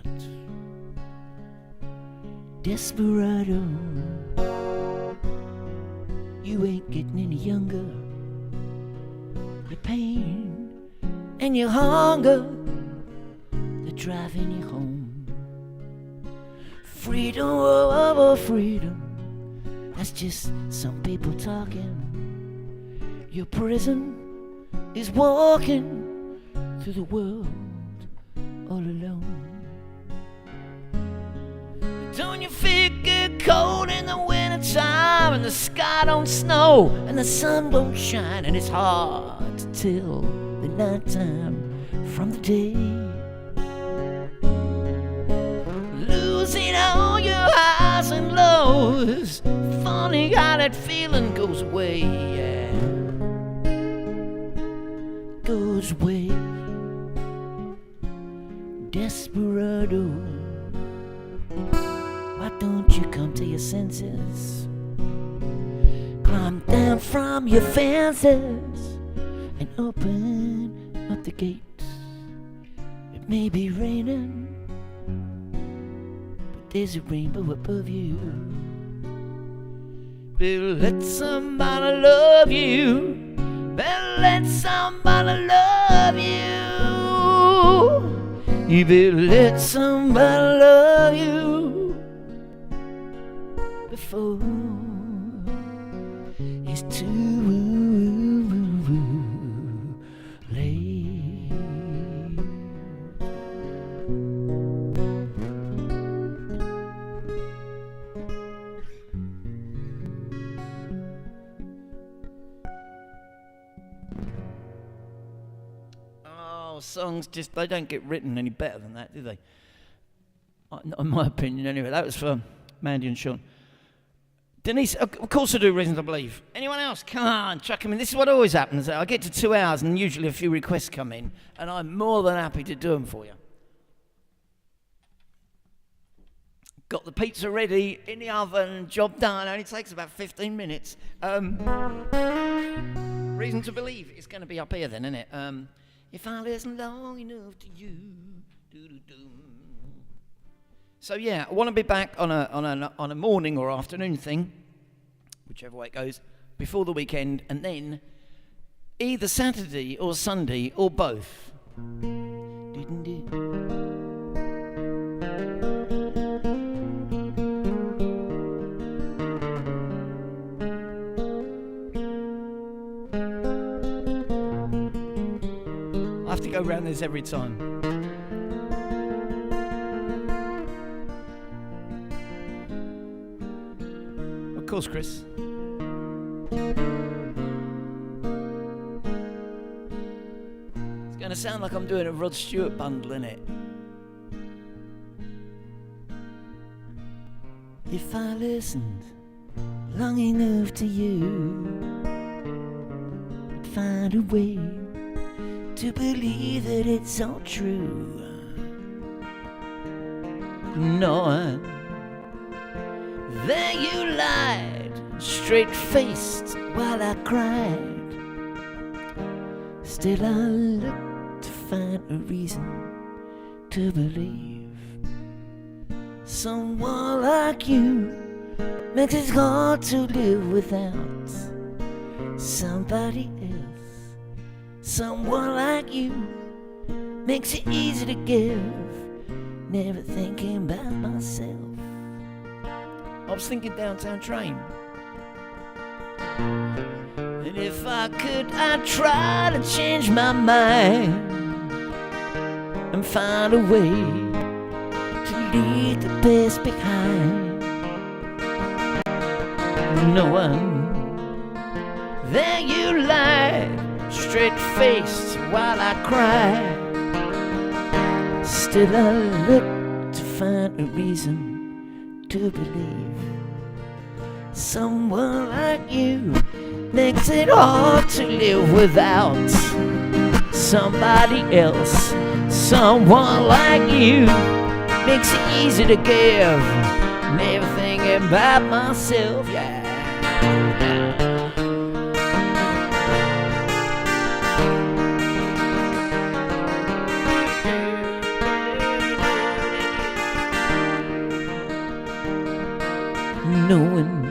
Desperado, you ain't getting any younger. Your pain and your hunger, they're driving you home. Freedom, oh, oh, freedom, that's just some people talking. Your prison is walking through the world all alone. Don't you figure cold in the wintertime, and the sky don't snow, and the sun won't shine, and it's hard to tell the nighttime from the day. Losing all your highs and lows, funny how that feeling goes away, yeah. Goes away. Desperado, why don't you come to your senses? Climb down from your fences and open up the gates. It may be raining, but there's a rainbow above you. Better let somebody love you. Better let somebody love you. You better let somebody love you before it's too late. Oh, songs just, they don't get written any better than that, do they? In my opinion, anyway. That was for Mandy and Sean. Denise, of course I do Reasons to Believe. Anyone else? Come on, chuck them in. This is what always happens. I get to 2 hours and usually a few requests come in, and I'm more than happy to do them for you. Got the pizza ready in the oven, job done. Only takes about 15 minutes. Reason to Believe is going to be up here then, isn't it? If I listen long enough to you. Doo-doo-doo. So yeah, I want to be back on a morning or afternoon thing, whichever way it goes, before the weekend, and then either Saturday or Sunday or both. I have to go around this every time. Of course, Chris. It's going to sound like I'm doing a Rod Stewart bundle, innit? If I listened long enough to you, I'd find a way to believe that it's all true. Knowing there you lied, straight-faced while I cried. Still I looked find a reason to believe. Someone like you makes it hard to live without somebody else. Someone like you makes it easy to give, never thinking about myself. I was thinking downtown train. And if I could, I'd try to change my mind and find a way to leave the past behind. No one, there you lie, straight-faced while I cry. Still I look to find a reason to believe. Someone like you makes it hard to live without somebody else. Someone like you makes it easy to give, never thinking about myself, yeah. Knowing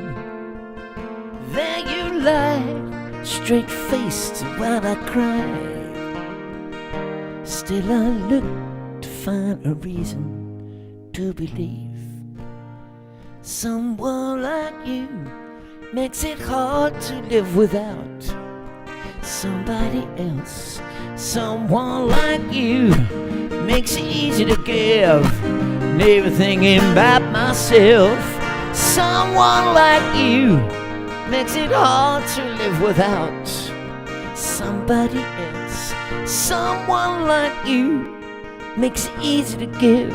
there you lie, straight-faced while I cry. Still I look to find a reason to believe. Someone like you makes it hard to live without somebody else. Someone like you makes it easy to give, never thinking about myself. Someone like you makes it hard to live without somebody else. Someone like you makes it easy to give,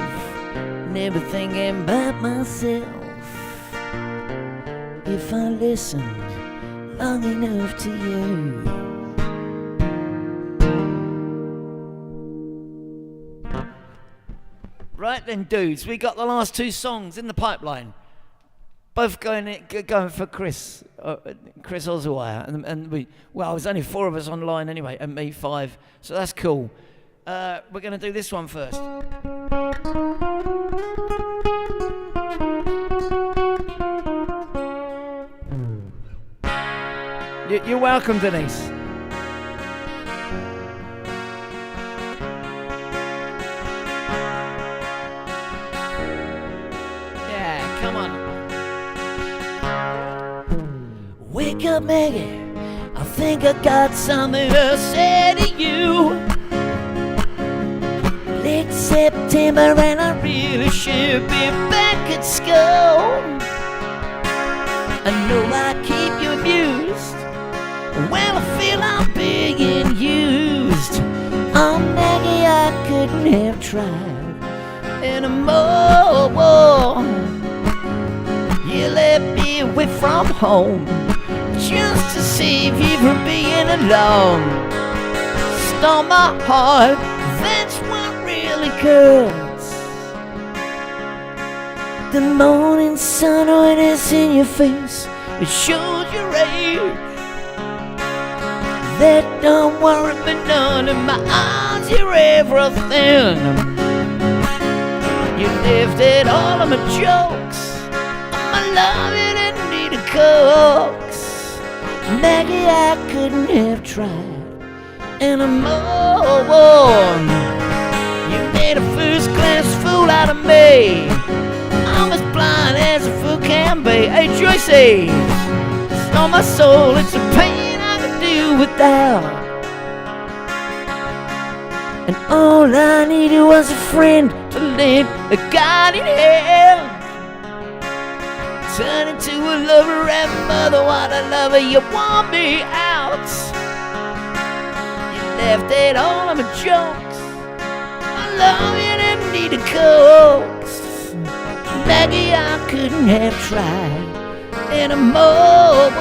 never thinking about myself. If I listened long enough to you. Right then, dudes, we got the last two songs in the pipeline. Both going for Chris Osweier, and we, well, there's only 4 of us online anyway, and me 5, so that's cool. We're going to do this one first. You're welcome, Denise. Yeah, come on. Wake up, Maggie, I think I got something to say to you. Late September and I really should be back at school. I know I keep you amused when I feel I'm being used. Oh, Maggie, I couldn't have tried anymore. You let me away from home just to save you from being alone. Stole my heart, that's what really counts. The morning sun, when it's in your face, it shows your age. That don't worry me none, in my eyes you're everything. You lifted all of my jokes, my love you didn't need a coax. Maggie, I couldn't have tried anymore. You made a first-class fool out of me. I'm as blind as a fool can be. Hey, Joycey, stole my soul, it's a pain I could do without. And all I needed was a friend to lend a guiding hand. Turn into a lover and mother, what a lover, you want me out. You left it all on my jokes, I love you didn't need a coax. Maggie, I couldn't have tried anymore.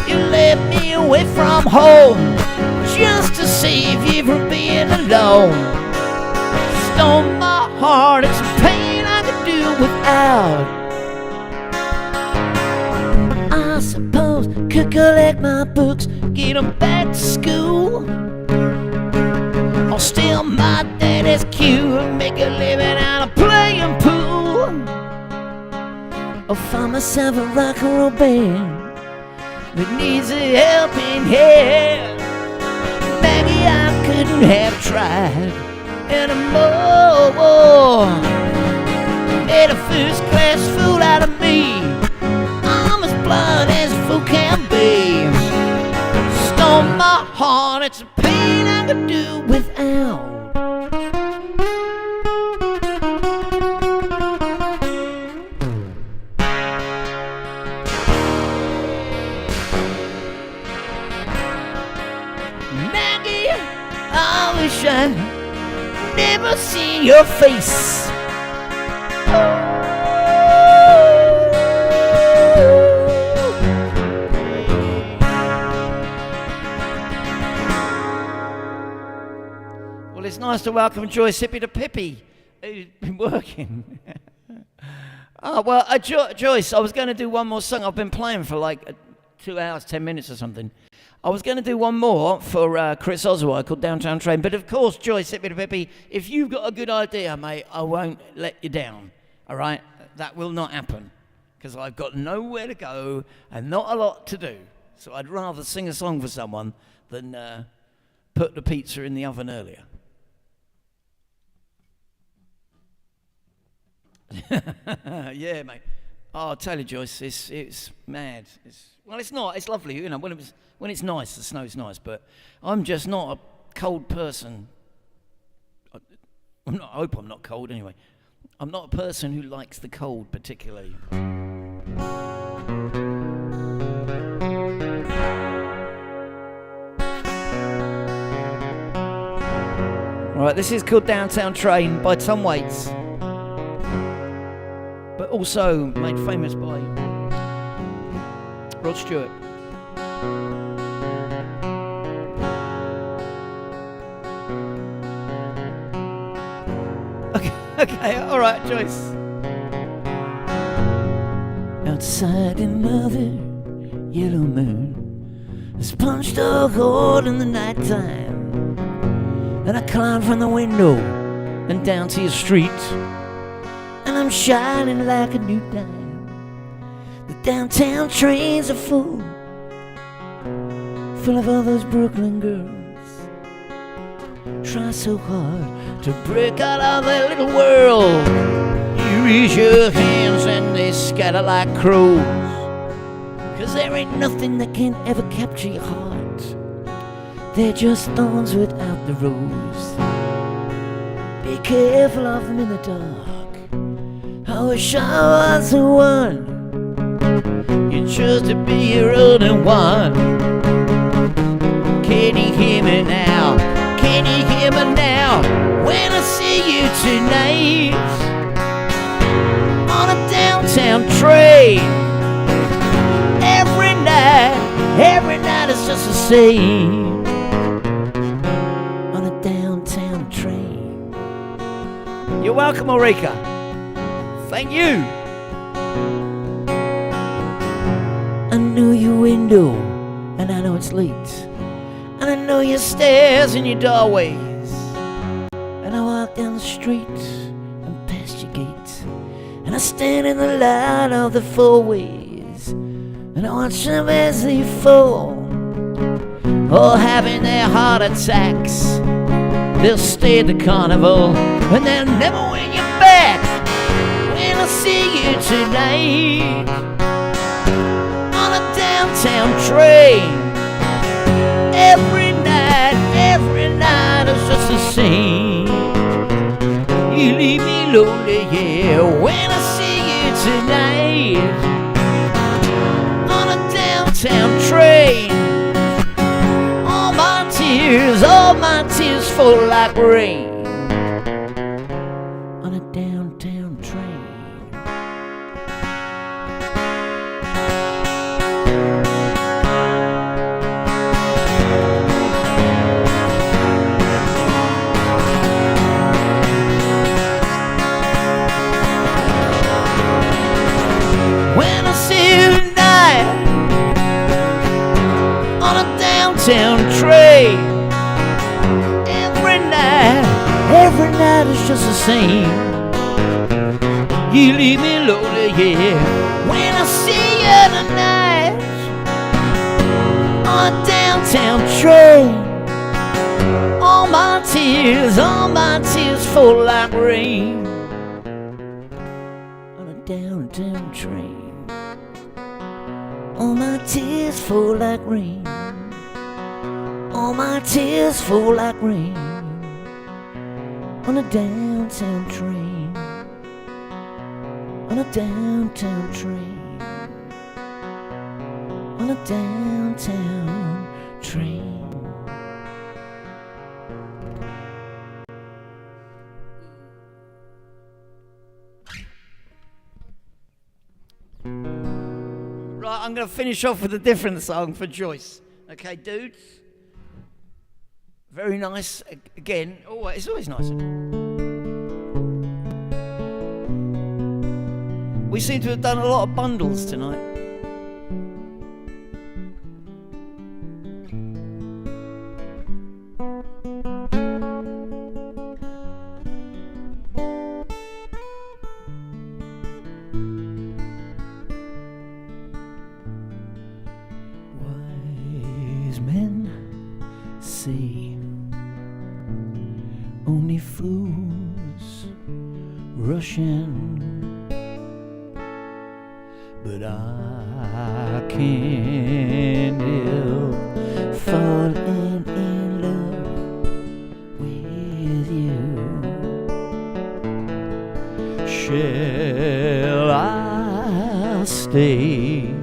You left me away from home just to save you from being alone. Stole my heart, it's a pain I could do without. I suppose could collect my books, get them back to school. I'll steal my daddy's cue and make a living out of playing pool. I'll find myself a rock and roll band that needs a helping hand. Maggie, I couldn't have tried anymore. Made a first-class fool out of me. I'm as blunt as a fool can be. Stole my heart, it's a pain I could do without. Maggie, I wish I'd never seen your face. Well, it's nice to welcome Joyce Hippie to Pippi, who's been working. Joyce, I was going to do one more song. I've been playing for like 2 hours, 10 minutes or something. I was going to do one more for Chris Oswald called Downtown Train, but of course, Joyce, Hippie to Pippi, if you've got a good idea, mate, I won't let you down, all right? That will not happen, because I've got nowhere to go and not a lot to do. So I'd rather sing a song for someone than put the pizza in the oven earlier. Yeah, mate. Oh, I'll tell you, Joyce, it's mad. Well, it's not. It's lovely, you know. When it's nice, the snow's nice. But I'm just not a cold person. I hope I'm not cold anyway. I'm not a person who likes the cold particularly. All right, this is called Downtown Train by Tom Waits, but also made famous by Rod Stewart. Okay, all right, Joyce. Outside another yellow moon has punched a hole in the nighttime, and I climb from the window and down to your street, and I'm shining like a new dime. The downtown trains are full of all those Brooklyn girls. Try so hard to break out of their little world. You raise your hands and they scatter like crows, 'cause there ain't nothing that can ever capture your heart. They're just thorns without the rose. Be careful of them in the dark. I wish I was the one you chose to be your only one. Can you hear me now? Can you hear me now? When I see you tonight on a downtown train. Every night is just the same on a downtown train. You're welcome, Ulrika. Thank you. I know your window, and I know it's late, and I know your stairs and your doorways, and I walk down the street and past your gate, and I stand in the light of the four ways, and I watch them as they fall, all having their heart attacks. They'll stay at the carnival and they'll never win you back. When I see you tonight on a downtown train, every night is just the same. You leave me lonely, yeah, when I see you tonight on a downtown train. All my tears fall like rain on a downtown train. When I see you tonight on a downtown train, just the same. You leave me lonely, yeah. When I see you tonight on a downtown train, all my tears fall like rain. On a downtown train, all my tears fall like rain. All my tears fall like rain. On a downtown train, on a downtown train, on a downtown train. Right, I'm going to finish off with a different song for Joyce. Okay, dudes? Very nice. Again, it's always nice. We seem to have done a lot of bundles tonight. Wise men say only fools rush in, but I can't help falling in love with you. Shall I stay?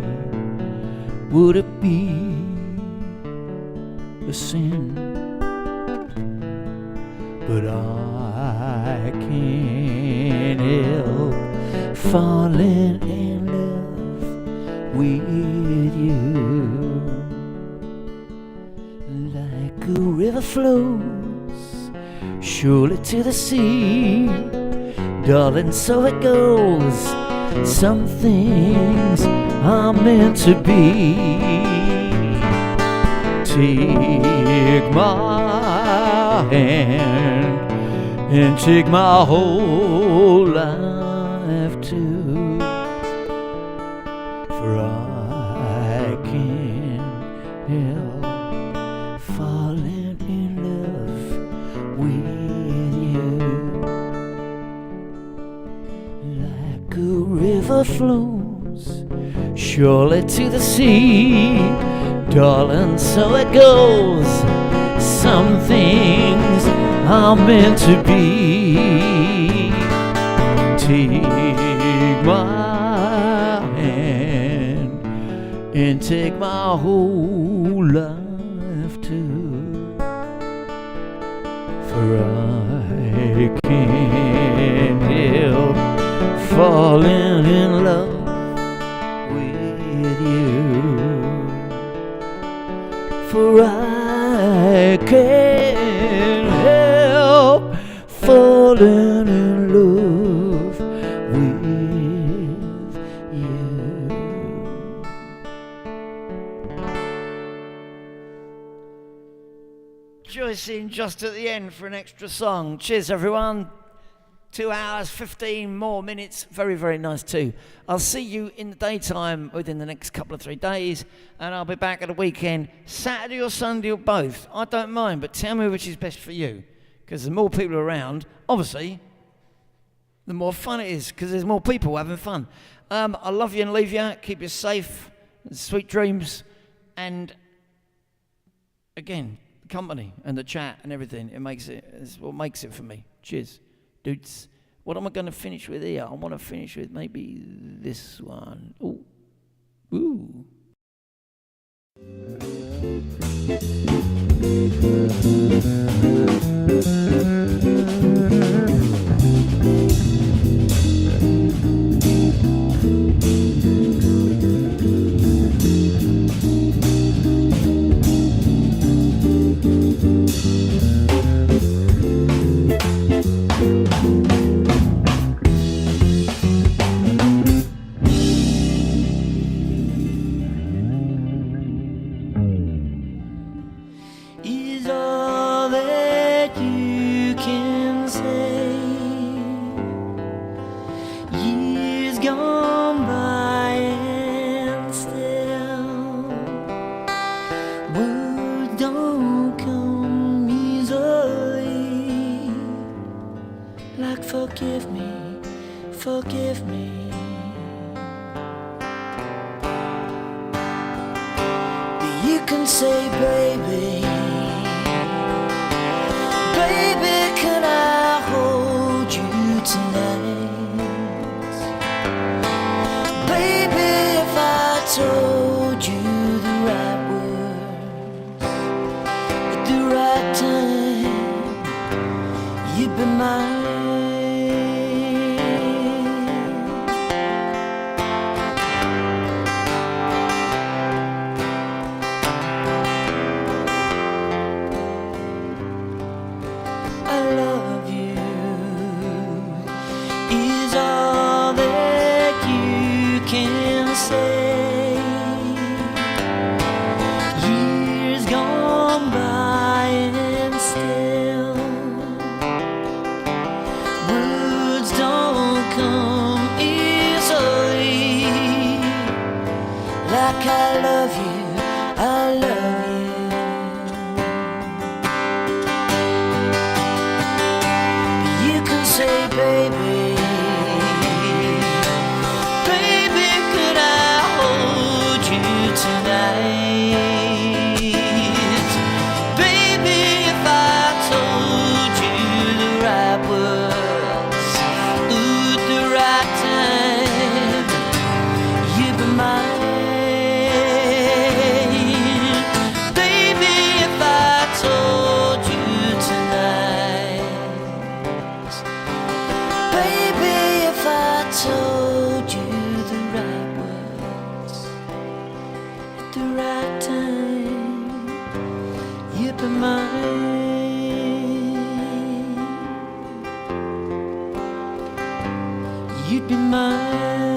Would it be a sin? But I can't help falling in love with you. Like a river flows surely to the sea, darling, so it goes. Some things are meant to be. Take my hand and take my whole life too, for I can't help falling in love with you. Like a river flows surely to the sea, darling, so it goes. Some things are meant to be. Take my hand and take my whole life too, for I can't help falling in love with you. For I can't help falling in love with you. Joyce in just at the end for an extra song. Cheers, everyone. 2 hours, 15 more minutes. Very, very nice too. I'll see you in the daytime within the next couple of 3 days, and I'll be back at the weekend, Saturday or Sunday or both. I don't mind, but tell me which is best for you, because the more people around, obviously, the more fun it is, because there's more people having fun. I love you and leave you. Keep you safe. Sweet dreams. And again, the company and the chat and everything, it's what makes it for me. Cheers. Dudes, what am I going to finish with here? I want to finish with maybe this one. Ooh. Ooh. gone by and still words don't come easily, like forgive me, forgive me. You can say, baby, baby, can I hold you tonight? Baby, if I told you the right words at the right time, you'd be mine. Is all that you can say. Years gone by and still words don't come easily, like I love you, I love you. You can say, baby, tonight. Baby, if I told you the right words, ooh, the right time, you'd be mine. Baby, if I told you tonight. Baby, if I told you the right words, the right time, you'd be mine. You'd be mine.